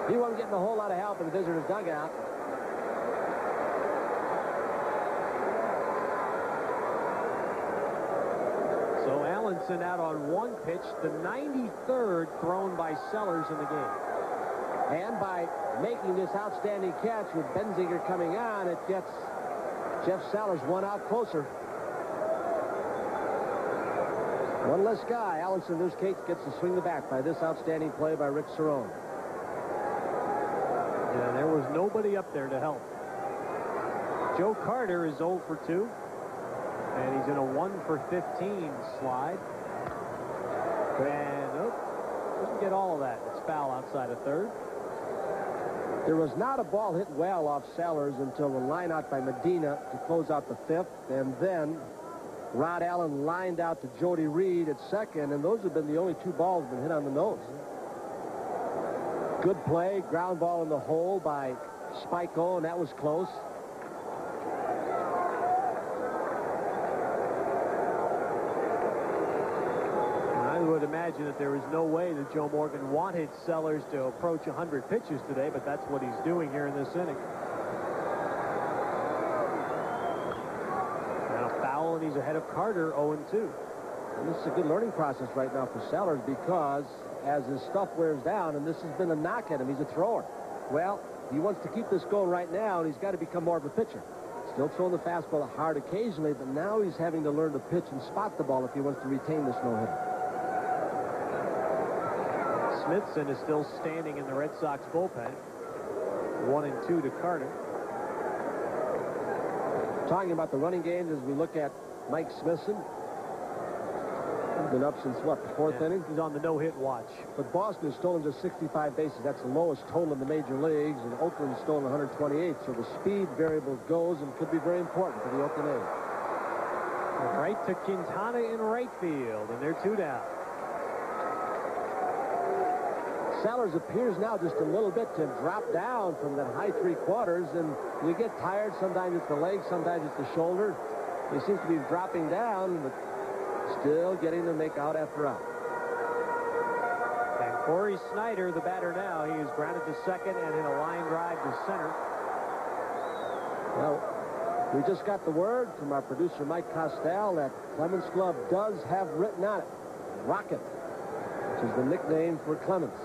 He wasn't getting a whole lot of help in the visitor's dugout. So Allenson out on one pitch, the 93rd thrown by Sellers in the game. And by making this outstanding catch with Benzinger coming on, it gets Jeff Sellers one out closer. One less guy. Allenson, in this case, gets to swing the bat by this outstanding play by Rick Cerrone. Yeah, there was nobody up there to help. Joe Carter is 0 for 2. And he's in a 1 for 15 slide. And, doesn't get all of that. It's foul outside of third. There was not a ball hit well off Sellers until the line out by Medina to close out the fifth. And then Rod Allen lined out to Jody Reed at second. And those have been the only two balls that have been hit on the nose. Good play. Ground ball in the hole by Spiko, and that was close. I would imagine that there was no way that Joe Morgan wanted Sellers to approach 100 pitches today, but that's what he's doing here in this inning. And a foul, and he's ahead of Carter, 0-2. And this is a good learning process right now for Sellers because as his stuff wears down, and this has been a knock at him, he's a thrower. Well, he wants to keep this going right now, and he's got to become more of a pitcher. Still throwing the fastball hard occasionally, but now he's having to learn to pitch and spot the ball if he wants to retain this no-hitter. Smithson is still standing in the Red Sox bullpen. 1-2 to Carter. Talking about the running games as we look at Mike Smithson. He's been up since, what, the fourth inning? He's on the no-hit watch. But Boston has stolen just 65 bases. That's the lowest total in the major leagues. And Oakland has stolen 128. So the speed variable goes and could be very important for the Oakland A's. Right to Quintana in right field, and they're 2 down. Sellers appears now just a little bit to drop down from that high 3/4, and you get tired. Sometimes it's the leg, sometimes it's the shoulder. He seems to be dropping down, but still getting to make out after out. And Corey Snyder, the batter now, he is grounded to second and hit a line drive to center. Well, we just got the word from our producer Mike Costell that Clemens' glove does have written on it Rocket, which is the nickname for Clemens.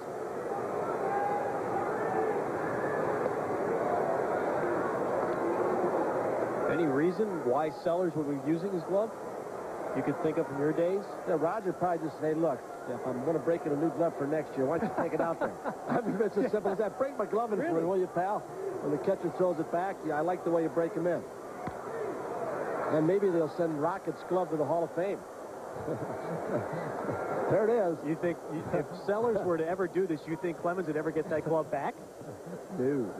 Any reason why Sellers would be using his glove? You could think of from your days? Yeah, Roger probably just said, look, if I'm going to break in a new glove for next year, why don't you take it out there? I mean, it's as simple as that. Break my glove in for me, will you, pal? When the catcher throws it back, yeah, I like the way you break him in. And maybe they'll send Rocket's glove to the Hall of Fame. There it is. You think if Sellers were to ever do this, you think Clemens would ever get that glove back? Dude.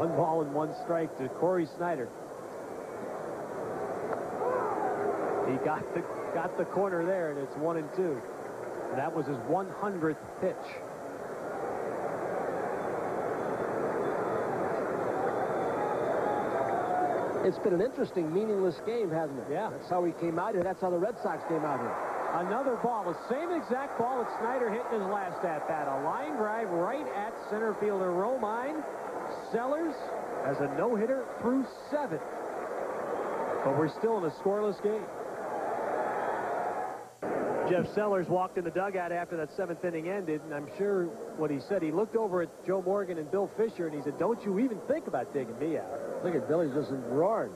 1 ball and 1 strike to Corey Snyder. He got the corner there, and it's 1-2. And that was his 100th pitch. It's been an interesting, meaningless game, hasn't it? Yeah. That's how we came out here. That's how the Red Sox came out here. Another ball, the same exact ball that Snyder hit in his last at-bat. A line drive right at center fielder Romine. Sellers has a no-hitter through 7. But we're still in a scoreless game. Jeff Sellers walked in the dugout after that 7th inning ended, and I'm sure what he said, he looked over at Joe Morgan and Bill Fisher, and he said, don't you even think about digging me out. Look at Billy's just roaring.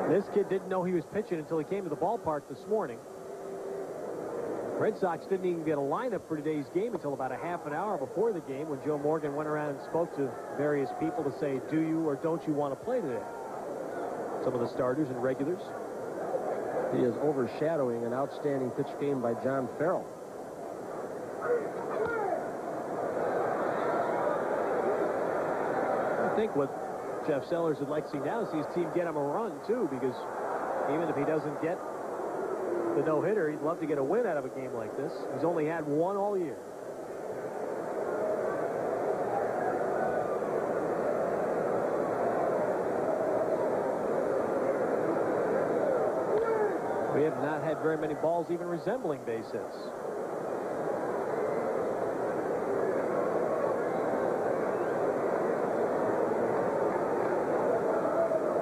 This kid didn't know he was pitching until he came to the ballpark this morning. Red Sox didn't even get a lineup for today's game until about a half an hour before the game when Joe Morgan went around and spoke to various people to say, do you or don't you want to play today? Some of the starters and regulars. He is overshadowing an outstanding pitch game by John Farrell. think what Jeff Sellers would like to see now is see his team get him a run, too, because even if he doesn't get the no-hitter, he'd love to get a win out of a game like this. He's only had one all year. We have not had very many balls even resembling base hits.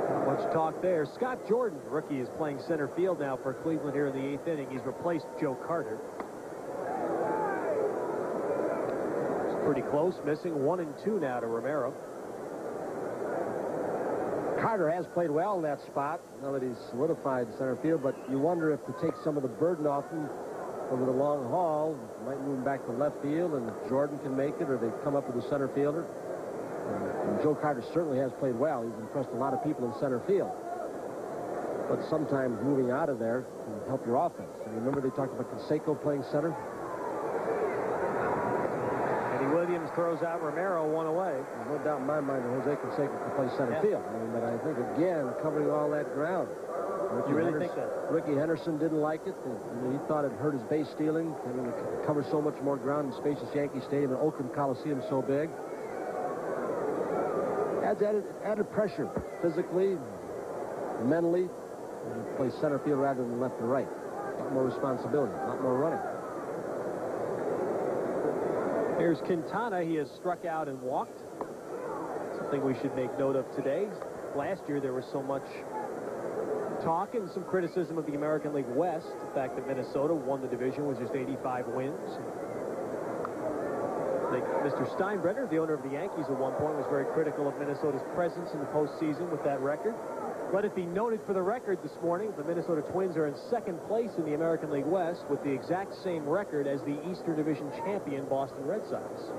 Not much talk there. Scott Jordan, rookie, is playing center field now for Cleveland here in the 8th inning. He's replaced Joe Carter. It's pretty close, missing 1 and 2 now to Romero. Carter has played well in that spot now that he's solidified center field, but you wonder if to take some of the burden off him over the long haul, might move him back to left field, and Jordan can make it, or they come up with a center fielder. And Joe Carter certainly has played well. He's impressed a lot of people in center field. But sometimes moving out of there can help your offense. And remember they talked about Canseco playing center? Williams throws out Romero, 1 away. There's no doubt in my mind that Jose Canseco can play center field. I mean, but I think, again, covering all that ground. You really think that? Ricky Henderson didn't like it. He thought it hurt his base stealing. I mean, it covers so much more ground in spacious Yankee Stadium and Oakland Coliseum so big. Adds added pressure physically, mentally. And he plays center field rather than left and right. A lot more responsibility, a lot more running. Here's Quintana. He has struck out and walked. Something we should make note of today. Last year there was so much talk and some criticism of the American League West. The fact that Minnesota won the division with just 85 wins. I think Mr. Steinbrenner, the owner of the Yankees at one point, was very critical of Minnesota's presence in the postseason with that record. Let it be noted for the record this morning, the Minnesota Twins are in 2nd place in the American League West with the exact same record as the Eastern Division champion Boston Red Sox.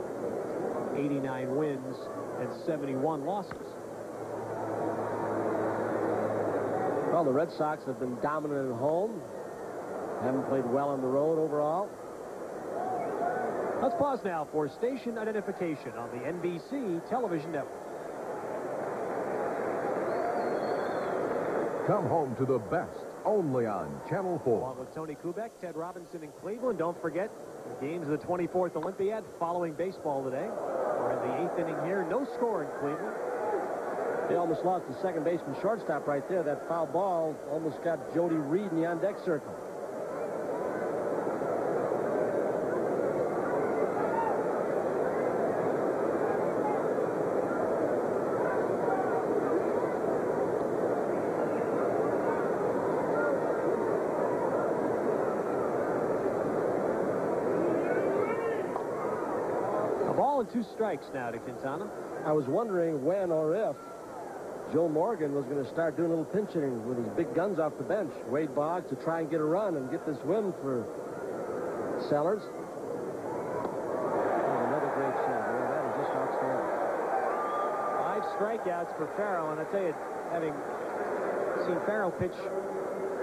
89 wins and 71 losses. Well, the Red Sox have been dominant at home. Haven't played well on the road overall. Let's pause now for station identification on the NBC television network. Come home to the best, only on Channel 4. Along with Tony Kubek, Ted Robinson in Cleveland. Don't forget, the games of the 24th Olympiad following baseball today. We're in the 8th inning here. No score in Cleveland. They almost lost the second baseman shortstop right there. That foul ball almost got Jody Reed in the on-deck circle. Ball and 2 strikes now to Quintana. I was wondering when or if Joe Morgan was going to start doing a little pinch hitting with his big guns off the bench. Wade Boggs to try and get a run and get this win for Sellers. Oh, another great shot. Yeah, that is just outstanding. 5 strikeouts for Farrell, and I tell you, having seen Farrell pitch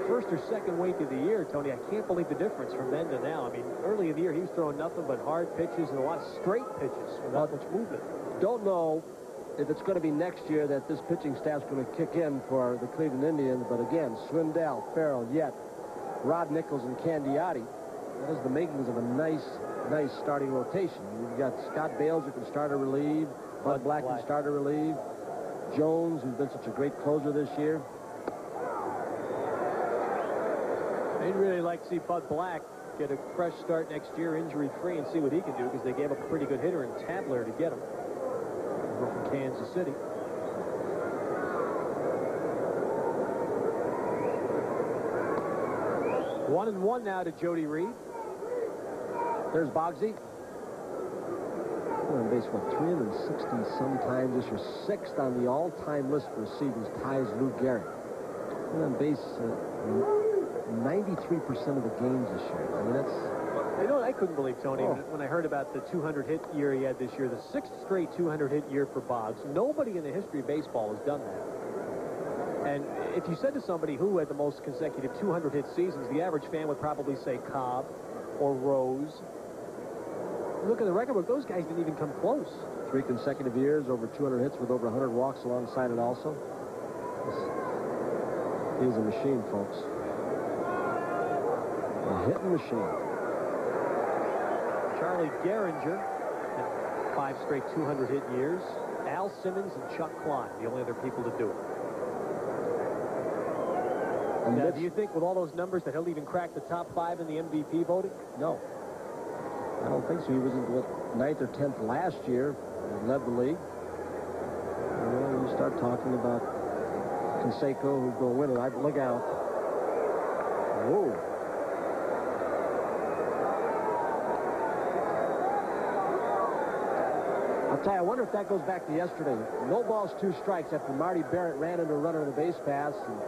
first or second week of the year, Tony, I can't believe the difference from then to now. I mean, early in the year, he was throwing nothing but hard pitches and a lot of straight pitches without much movement. Don't know if it's going to be next year that this pitching staff's going to kick in for the Cleveland Indians, but again, Swindell, Farrell, Yet, Rod Nichols, and Candiotti. That is the makings of a nice starting rotation. You've got Scott Bales, who can start or relieve. Bud Black can start or relieve. Jones, who's been such a great closer this year. I'd really like to see Bud Black get a fresh start next year, injury-free, and see what he can do, because they gave up a pretty good hitter in Tabler to get him. Over from Kansas City. One and one now to Jody Reed. There's Boggsy. On base, what, 360 sometimes this year. 6th on the all-time list for receivers, ties Lou Gehrig. And on base 93% of the games this year. I mean, that's... You know what I couldn't believe, Tony, when I heard about the 200-hit year he had this year, the 6th straight 200-hit year for Boggs. Nobody in the history of baseball has done that. And if you said to somebody who had the most consecutive 200-hit seasons, the average fan would probably say Cobb or Rose. Look at the record book. Those guys didn't even come close. 3 consecutive years, over 200 hits with over 100 walks alongside it also. He's a machine, folks. A hitting machine. Charlie Gehringer had 5 straight 200-hit years. Al Simmons and Chuck Klein, the only other people to do it. Now, do you think with all those numbers that he'll even crack the top 5 in the MVP voting? No. I don't think so. He was in 9th or 10th last year. He led the league. And you start talking about Canseco, who's going to win it. I'd look out. Whoa. I'll tell you, I wonder if that goes back to yesterday. No balls, 2 strikes after Marty Barrett ran into a runner on the base pass. And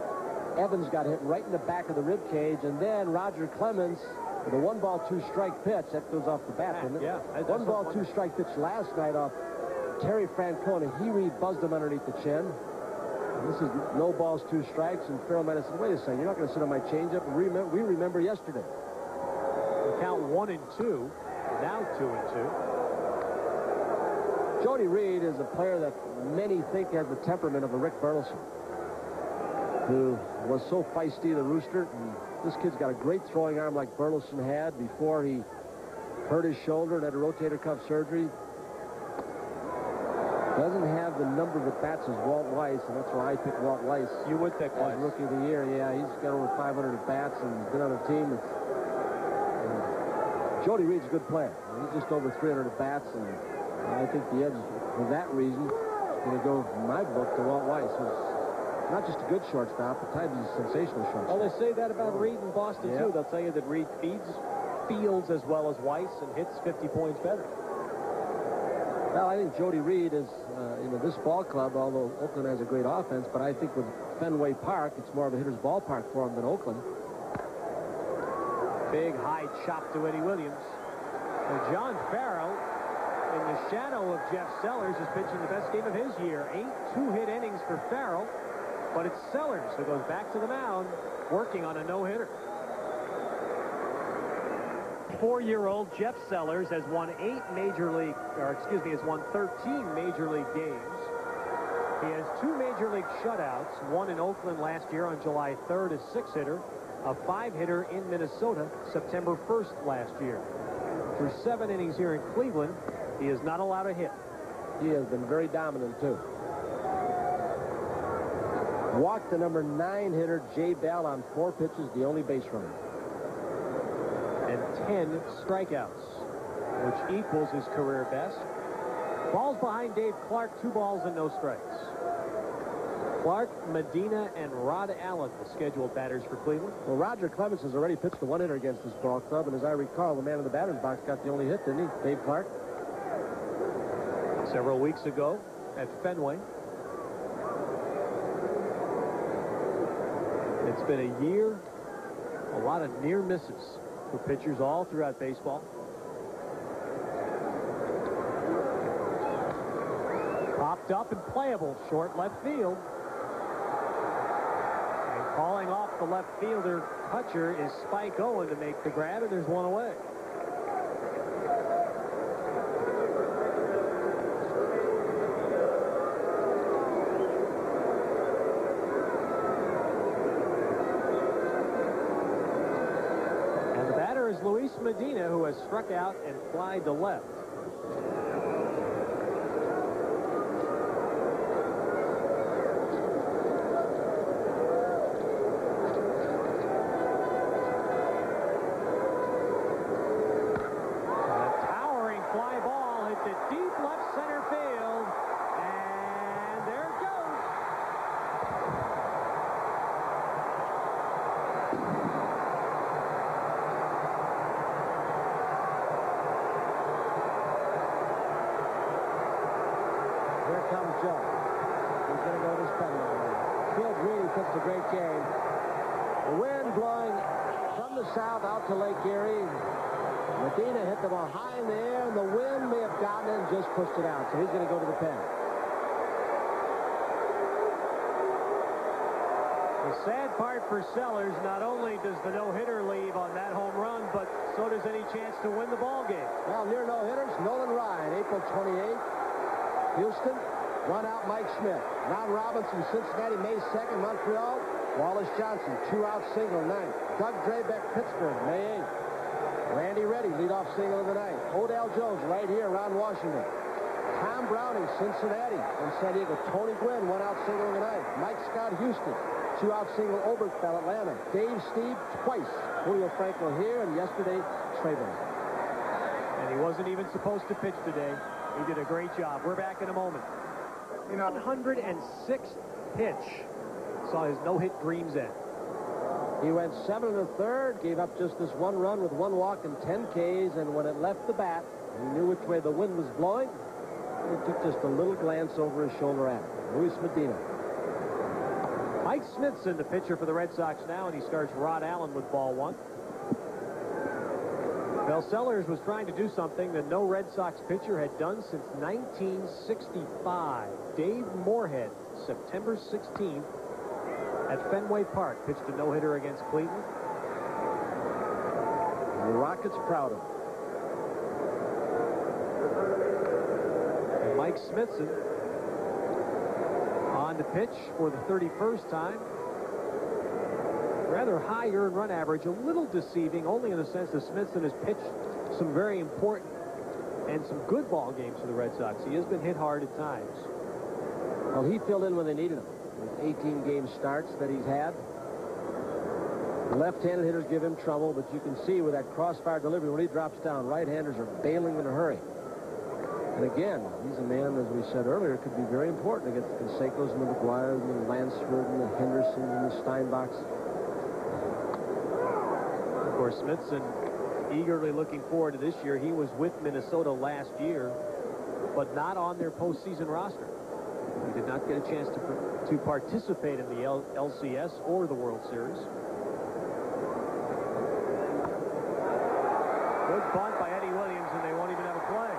Evans got hit right in the back of the rib cage. And then Roger Clemens with a 1-ball, 2-strike pitch. That goes off the bat, doesn't it? Yeah. 1-ball, 2-strike pitch last night off Terry Francona. He buzzed him underneath the chin. And this is no balls, 2 strikes. And Farrell might have said, wait a second, you're not going to sit on my changeup. We remember yesterday. The count 1-2. Now 2-2. Jody Reed is a player that many think has the temperament of a Rick Burleson, who was so feisty, the rooster. And this kid's got a great throwing arm like Burleson had before he hurt his shoulder and had a rotator cuff surgery. Doesn't have the number of at-bats as Walt Weiss, and that's why I picked Walt Weiss. You would pick Weiss. As Rookie of the Year. Yeah, he's got over 500 at-bats and been on a team that's... Jody Reed's a good player. He's just over 300 at-bats, and I think the edge, for that reason, is going to go, in my book, to Walt Weiss, who's not just a good shortstop, at times he's a sensational shortstop. Well, they say that about Reed in Boston, too. They'll tell you that Reed fields as well as Weiss and hits 50 points better. Well, I think Jody Reed is, this ball club, although Oakland has a great offense, but I think with Fenway Park, it's more of a hitter's ballpark for him than Oakland. Big high chop to Eddie Williams. And John Farrell, in the shadow of Jeff Sellers, is pitching the best game of his year. 8 2-hit innings for Farrell, but it's Sellers who goes back to the mound, working on a no-hitter. 4-year-old Jeff Sellers has won 13 major league games. He has 2 major league shutouts, one in Oakland last year on July 3rd, a 6-hitter, a 5-hitter in Minnesota September 1st last year. Through 7 innings here in Cleveland, he is not allowed a hit. He has been very dominant, too. Walked the number 9 hitter, Jay Bell, on 4 pitches, the only base runner. And 10 strikeouts, which equals his career best. Balls behind Dave Clark, 2 balls and no strikes. Clark, Medina, and Rod Allen, the scheduled batters for Cleveland. Well, Roger Clemens has already pitched the 1-hitter against this ball club, and as I recall, the man in the batter's box got the only hit, didn't he, Dave Clark? Several weeks ago at Fenway. It's been a year, a lot of near misses for pitchers all throughout baseball. Popped up and playable, short left field. And calling off the left fielder, Kutcher, is Spike Owen to make the grab, and there's one away. Luis Medina, who has struck out and flied to left. A towering fly ball hit the deep left center field, and there it goes. Here comes Joe. He's going to go to his pen now. Field really pitched a great game. The wind blowing from the south out to Lake Erie. Medina hit the ball high in the air, and the wind may have gotten it and just pushed it out. So he's going to go to the pen. The sad part for Sellers, not only does the no-hitter leave on that home run, but so does any chance to win the ball game. Well, near no-hitters, Nolan Ryan, April 28th. Houston, run out Mike Schmidt. Ron Robinson, Cincinnati, May 2nd. Montreal, Wallace Johnson, 2-out single, 9th. Doug Drabeck, Pittsburgh, May 8th. Randy Reddy, leadoff single of the night. Odell Jones, right here around Washington. Tom Browning, Cincinnati. From San Diego, Tony Gwynn, 1-out single of the night. Mike Scott, Houston, 2-out single, Oberkfell, Atlanta. Dave Steve, twice. Julio Franco here, and yesterday, Traven. And he wasn't even supposed to pitch today. He did a great job. We're back in a moment. 106th pitch saw his no-hit dreams end. He went 7 1/3, gave up just this 1 run with 1 walk and 10 Ks, and when it left the bat, he knew which way the wind was blowing. He took just a little glance over his shoulder at it. Luis Medina. Mike Smithson, the pitcher for the Red Sox now, and he starts Rod Allen with ball 1. Well, Sellers was trying to do something that no Red Sox pitcher had done since 1965. Dave Moorhead, September 16th, at Fenway Park, pitched a no-hitter against Cleveland. The Rockets proud of him. And Mike Smithson on the pitch for the 31st time. Rather high earned run average, a little deceiving, only in the sense that Smithson has pitched some very important and some good ball games for the Red Sox. He has been hit hard at times. Well, he filled in when they needed him. With 18 game starts that he's had. Left-handed hitters give him trouble, but you can see with that crossfire delivery, when he drops down, right-handers are bailing in a hurry. And again, he's a man, as we said earlier, could be very important against the Canseco's and the McGuires and the Lansford and the Hendersons and the Steinbachs. Of course, Smithson eagerly looking forward to this year. He was with Minnesota last year, but not on their postseason roster. He did not get a chance to participate in the LCS or the World Series. Good bunt by Eddie Williams, and they won't even have a play.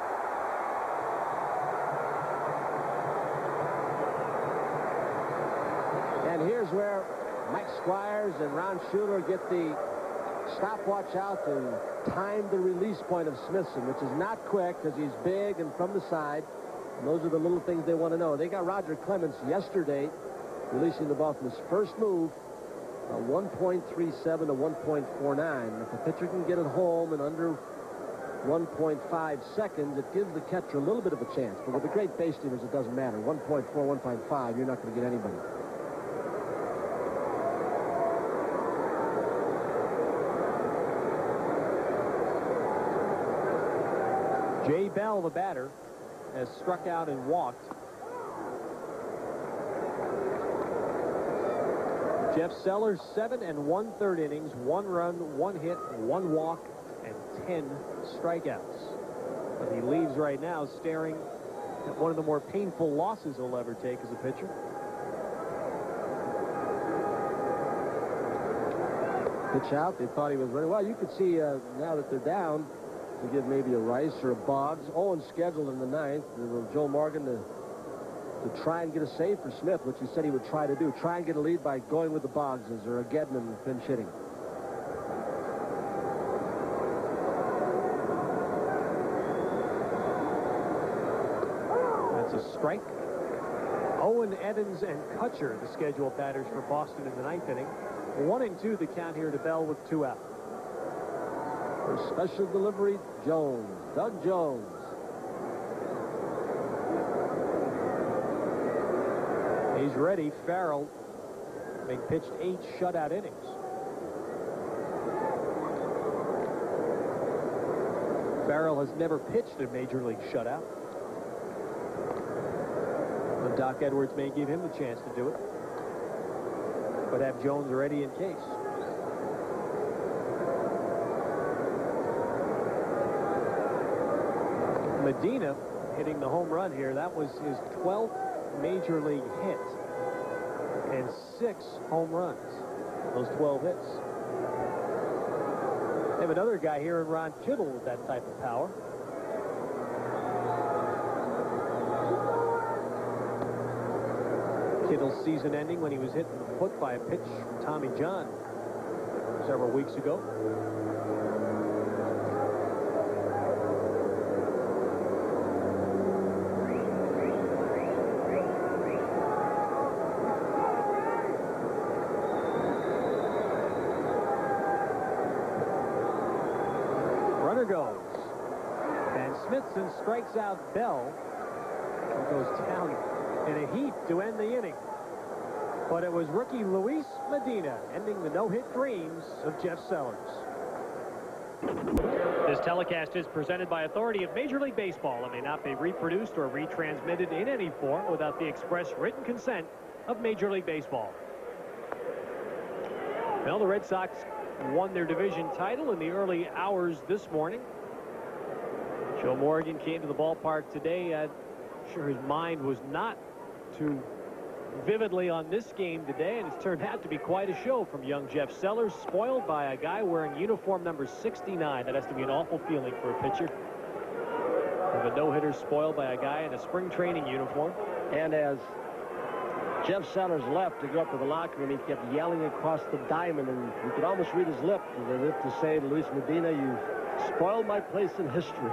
And here's where Mike Squires and Ron Schuler get the stopwatch out to time the release point of Smithson, which is not quick because he's big and from the side. And those are the little things they want to know. They got Roger Clemens yesterday releasing the ball from his first move, 1.37 to 1.49. If the pitcher can get it home in under 1.5 seconds, it gives the catcher a little bit of a chance. But with the great base stealers, it doesn't matter. 1.4, 1.5, you're not going to get anybody. Jay Bell, the batter, has struck out and walked. Jeff Sellers, 7 1/3 innings, 1 run, 1 hit, 1 walk, and 10 strikeouts. But he leaves right now staring at one of the more painful losses he'll ever take as a pitcher. Pitch out. They thought he was ready. Well, you could see now that they're down, to give maybe a Rice or a Boggs. Owen scheduled in the 9th. Joe Morgan to try and get a save for Smith, which he said he would try to do. Try and get a lead by going with the Boggses or a Gedman pinch hitting. That's a strike. Owen, Evans, and Kutcher, the scheduled batters for Boston in the 9th inning. 1 and 2 the count here to Bell with 2 out. For special delivery, Jones. Doug Jones. He's ready. Farrell having pitched 8 shutout innings. Farrell has never pitched a major league shutout. And Doc Edwards may give him the chance to do it, but have Jones ready in case. Medina hitting the home run here. That was his 12th major league hit and 6 home runs. Those 12 hits. They have another guy here in Ron Kittle with that type of power. Kittle's season ending when he was hit in the foot by a pitch from Tommy John several weeks ago. Runner goes. And Smithson strikes out Bell. He goes down in a heap to end the inning. But it was rookie Luis Medina ending the no-hit dreams of Jeff Sellers. This telecast is presented by authority of Major League Baseball and may not be reproduced or retransmitted in any form without the express written consent of Major League Baseball. Well, the Red Sox won their division title in the early hours this morning. Joe Morgan came to the ballpark today. I'm sure his mind was not too vividly on this game today, and it's turned out to be quite a show from young Jeff Sellers, spoiled by a guy wearing uniform number 69. That has to be an awful feeling for a pitcher. With a no-hitter spoiled by a guy in a spring training uniform. And as Jeff Sellers left to go up to the locker room, he kept yelling across the diamond, and you could almost read his lips as if to say to Luis Medina, "You've spoiled my place in history."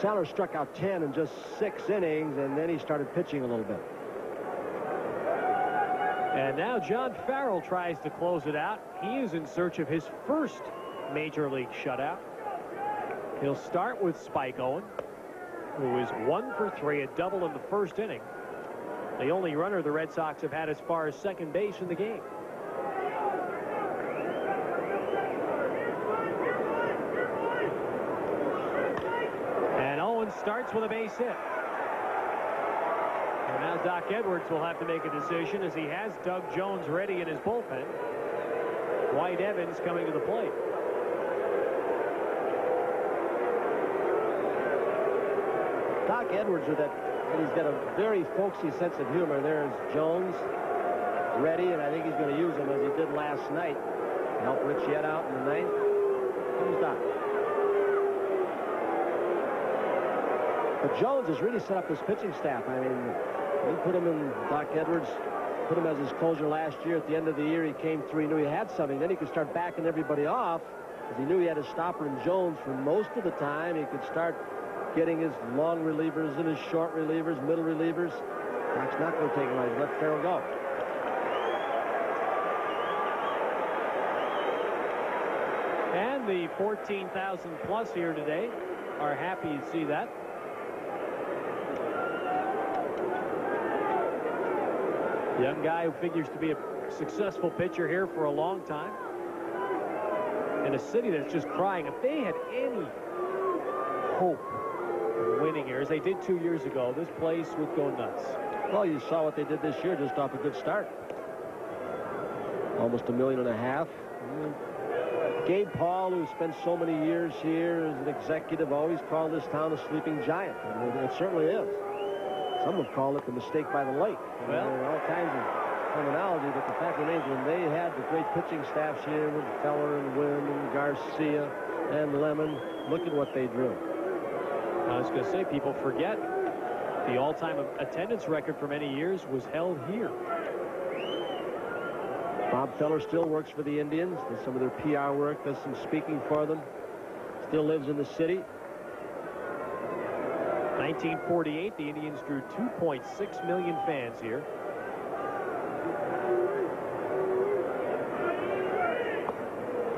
Sellers struck out 10 in just 6 innings, and then he started pitching a little bit. And now John Farrell tries to close it out. He is in search of his first major league shutout. He'll start with Spike Owen, who is 1 for 3, a double in the first inning. The only runner the Red Sox have had as far as second base in the game. And Owen starts with a base hit. And now Doc Edwards will have to make a decision as he has Doug Jones ready in his bullpen. White Evans coming to the plate. Doc Edwards with that, he's got a very folksy sense of humor. There's Jones ready, and I think he's going to use him as he did last night. Help Rich Yet out in the 9th. Here's Doc. But Jones has really set up his pitching staff. I mean, he put him in, Doc Edwards put him as his closer last year. At the end of the year, he came through. He knew he had something. Then he could start backing everybody off, because he knew he had his stopper in Jones for most of the time. He could start getting his long relievers and his short relievers, middle relievers. Doc's not going to take him out. He's let Farrell go. And the 14,000 plus here today are happy to see that. Young guy who figures to be a successful pitcher here for a long time. In a city that's just crying. If they had any hope of winning here, as they did 2 years ago, this place would go nuts. Well, you saw what they did this year, just off a good start. Almost $1.5 million. Gabe Paul, who spent so many years here as an executive, always called this town a sleeping giant. And it certainly is. Some would call it the mistake by the lake. Well, there are all kinds of terminology, but the fact remains, when they had the great pitching staffs here with Feller and Wynn and Garcia and Lemon, look at what they drew. I was going to say, people forget the all-time attendance record for many years was held here. Bob Feller still works for the Indians, does some of their PR work, does some speaking for them, still lives in the city. 1948, the Indians drew 2.6 million fans here.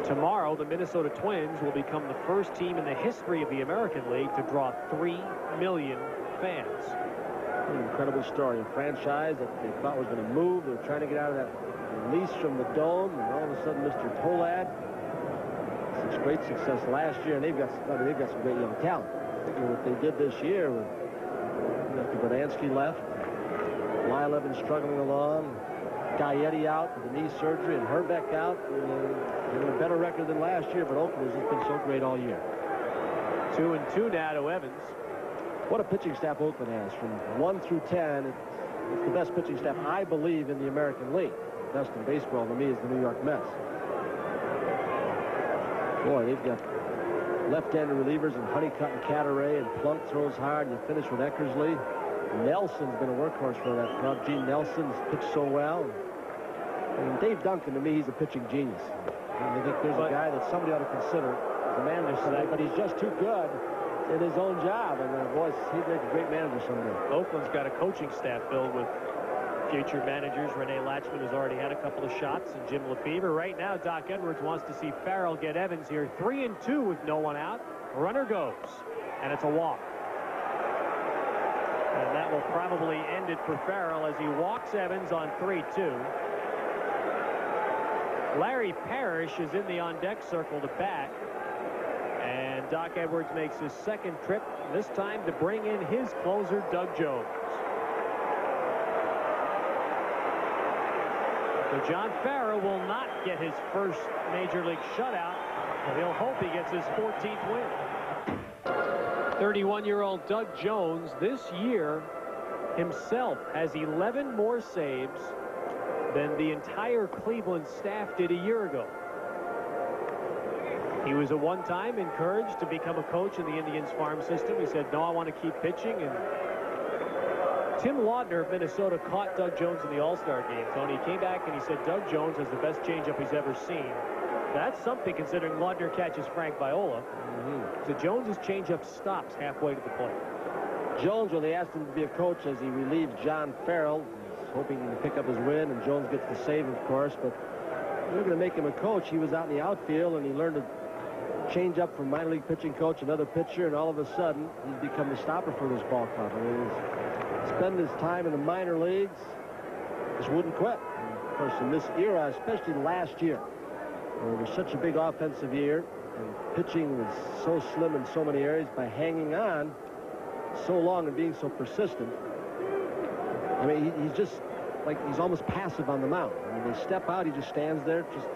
Tomorrow, the Minnesota Twins will become the first team in the history of the American League to draw 3 million fans. An incredible story. A franchise that they thought was going to move. They were trying to get out of that release from the Dome, and all of a sudden, Mr. Polad, such great success last year, and they've got some great young talent. What they did this year with Mr. Berdansky left, Lyle Evans struggling along, Gaetti out with the knee surgery, and Herbeck out. A better record than last year, but Oakland has been so great all year. 2-2 now to Evans. What a pitching staff Oakland has. From 1 through 10, it's the best pitching staff, I believe, in the American League. The best in baseball to me is the New York Mets. Boy, they've got left-handed relievers and Honeycutt and Cataray, and Plunk throws hard, and you finish with Eckersley. Nelson's been a workhorse for that club. Gene Nelson's pitched so well. And Dave Duncan, to me, he's a pitching genius. And I think there's a guy that somebody ought to consider as a manager today, but he's just too good in his own job. And boy, he'd make a great manager someday. Oakland's got a coaching staff filled with future managers. Renee Latchman has already had a couple of shots, and Jim Lefevre. Right now, Doc Edwards wants to see Farrell get Evans here. 3-2 with no one out. Runner goes, and it's a walk. And that will probably end it for Farrell as he walks Evans on 3-2. Larry Parrish is in the on-deck circle to bat. And Doc Edwards makes his second trip, this time to bring in his closer, Doug Jones. So John Farrell will not get his first Major League shutout, but he'll hope he gets his 14th win. 31-year-old Doug Jones this year himself has 11 more saves than the entire Cleveland staff did a year ago. He was at one time encouraged to become a coach in the Indians farm system. He said, no, I want to keep pitching. And Tim Laudner of Minnesota caught Doug Jones in the All-Star game. Tony, he came back and he said Doug Jones has the best changeup he's ever seen. That's something considering Laudner catches Frank Viola. So Jones's changeup stops halfway to the plate. Jones, when they asked him to be a coach as he relieved John Farrell, he's hoping to pick up his win, and Jones gets the save, of course, but they're going to make him a coach. He was out in the outfield, and he learned to change up from minor league pitching coach, another pitcher, and all of a sudden, he's become the stopper for this ball club. I mean, he's spending his time in the minor leagues, just wouldn't quit. And of course, in this era, especially last year, where it was such a big offensive year, and pitching was so slim in so many areas, by hanging on so long and being so persistent. I mean, he's just like he's almost passive on the mound. When they step out, he just stands there, just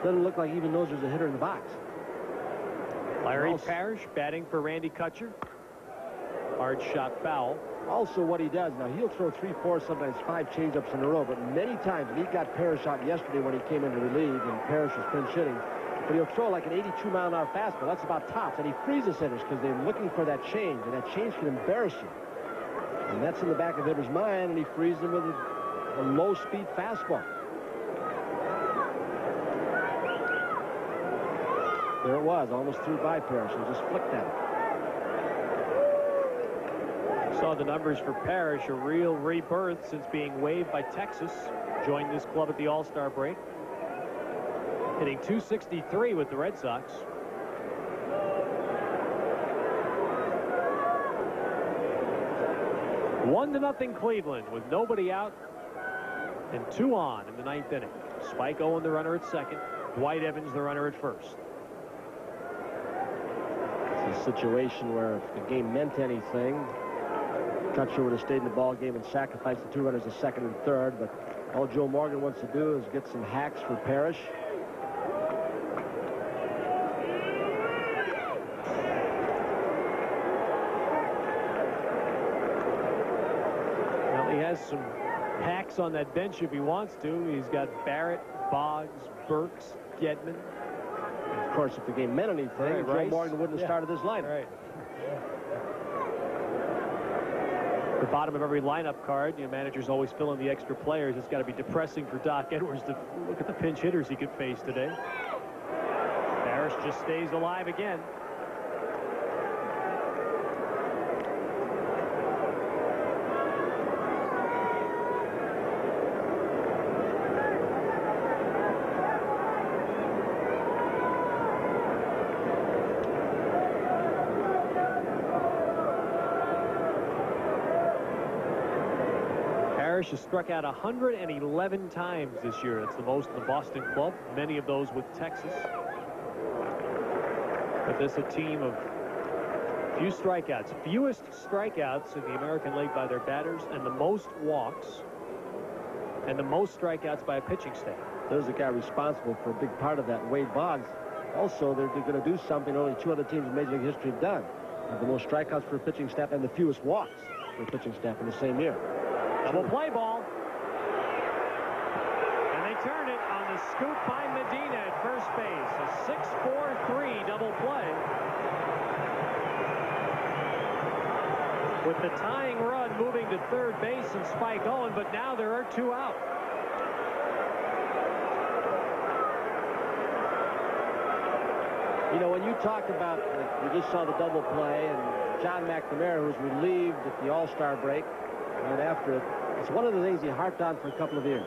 doesn't look like he even knows there's a hitter in the box. Larry Parrish batting for Randy Kutcher. Hard shot foul. Also, what he does now, he'll throw 3, 4, sometimes 5 changeups in a row, but many times, and he got Parrish out yesterday when he came in to relieve, and Parrish was pinch hitting. But he'll throw like an 82-mile-an-hour fastball. That's about tops, and he freezes hitters because they're looking for that change, and that change can embarrass you. And that's in the back of hitter's mind, and he freezes them with a low-speed fastball. There it was, almost threw by Parrish and just flicked at it. Saw the numbers for Parrish, a real rebirth since being waived by Texas. Joined this club at the All-Star break. Hitting .263 with the Red Sox. One to nothing Cleveland with nobody out and 2 on in the 9th inning. Spike Owen the runner at second. Dwight Evans the runner at first. It's a situation where if the game meant anything, Kutcher would have stayed in the ball game and sacrificed the 2 runners at second and third, but all Joe Morgan wants to do is get some hacks for Parrish. Well, he has some hacks on that bench if he wants to. He's got Barrett, Boggs, Burks, Gedman. Of course, if the game meant anything, Joe Morgan wouldn't have started this lineup. Right. The bottom of every lineup card, managers always fill in the extra players. It's got to be depressing for Doc Edwards to look at the pinch hitters he could face today. Parrish just stays alive again. Parrish has struck out 111 times this year. That's the most in the Boston club, many of those with Texas. But this is a team of few strikeouts, fewest strikeouts in the American League by their batters, and the most walks, and the most strikeouts by a pitching staff. There's a guy responsible for a big part of that, Wade Boggs. Also, they're going to do something only 2 other teams in Major League history have done. The most strikeouts for a pitching staff and the fewest walks for a pitching staff in the same year. Double play ball. And they turn it on the scoop by Medina at first base. A 6-4-3 double play. with the tying run moving to third base and Spike Owen, but now there are 2 out. You know, when you talk about, we just saw the double play, and John McNamara, who was relieved at the All-Star break, and after it, it's one of the things he harped on for a couple of years.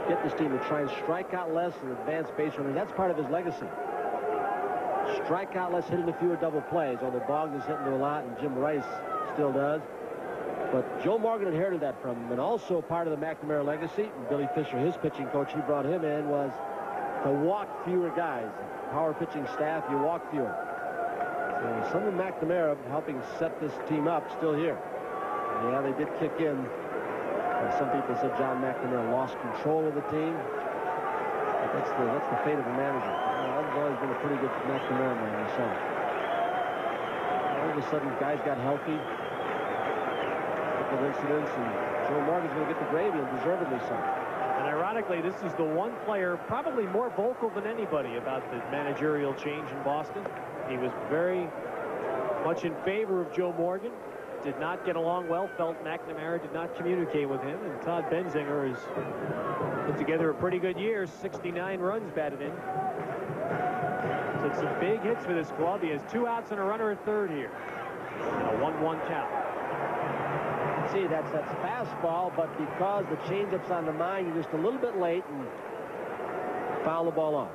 Get this team to try and strike out less and advance base running. That's part of his legacy. Strike out less, hitting a fewer double plays. Although Bogdan's hitting to a lot, and Jim Rice still does. But Joe Morgan inherited that from him. And also part of the McNamara legacy, and Billy Fisher, his pitching coach, he brought him in, was to walk fewer guys. Power pitching staff, you walk fewer. So some of McNamara helping set this team up still here. Yeah, they did kick in. Some people said John McNamara lost control of the team. But that's the fate of a manager. I've always been a pretty good McNamara man myself. All of a sudden, guys got healthy. A couple of incidents, and Joe Morgan's going to get the gravy, and deservedly so. And ironically, this is the one player probably more vocal than anybody about the managerial change in Boston. He was very much in favor of Joe Morgan. Did not get along well, felt McNamara did not communicate with him, and Todd Benzinger has put together a pretty good year. 69 runs batted in. Took some big hits for this club. He has 2 outs and a runner at third here. And a 1-1 count. See, that's fastball, but because the changeup's on the mind, you're just a little bit late and foul the ball off.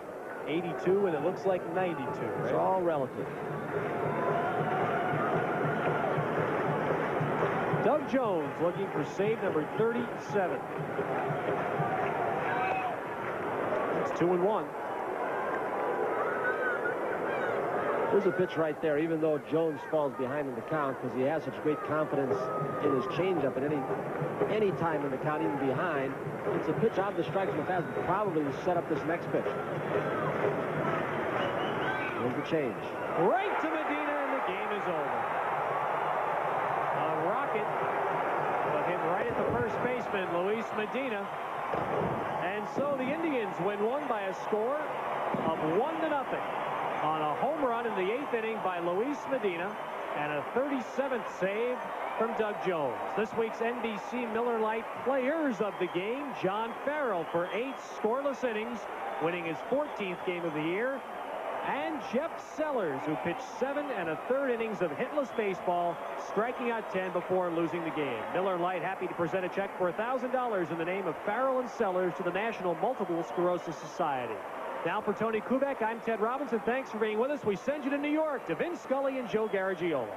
82, and it looks like 92. Right? It's all relative. Doug Jones looking for save number 37. It's 2-1. There's a pitch right there, even though Jones falls behind in the count, because he has such great confidence in his changeup at any time in the count, even behind. It's a pitch out of the strike zone fast, probably to set up this next pitch. Here's the change. Right to Medina, and the game is over. A rocket, but hit right at the first baseman, Luis Medina. And so the Indians win one by a score of 1-0 on a home run in the 8th inning by Luis Medina and a 37th save from Doug Jones. This week's NBC Miller Lite players of the game, John Farrell for 8 scoreless innings, winning his 14th game of the year, and Jeff Sellers, who pitched 7 1/3 innings of hitless baseball, striking out 10 before losing the game. Miller Lite happy to present a check for $1,000 in the name of Farrell and Sellers to the National Multiple Sclerosis Society. Now for Tony Kubek, I'm Ted Robinson. Thanks for being with us. We send you to New York to Vin Scully and Joe Garagiola.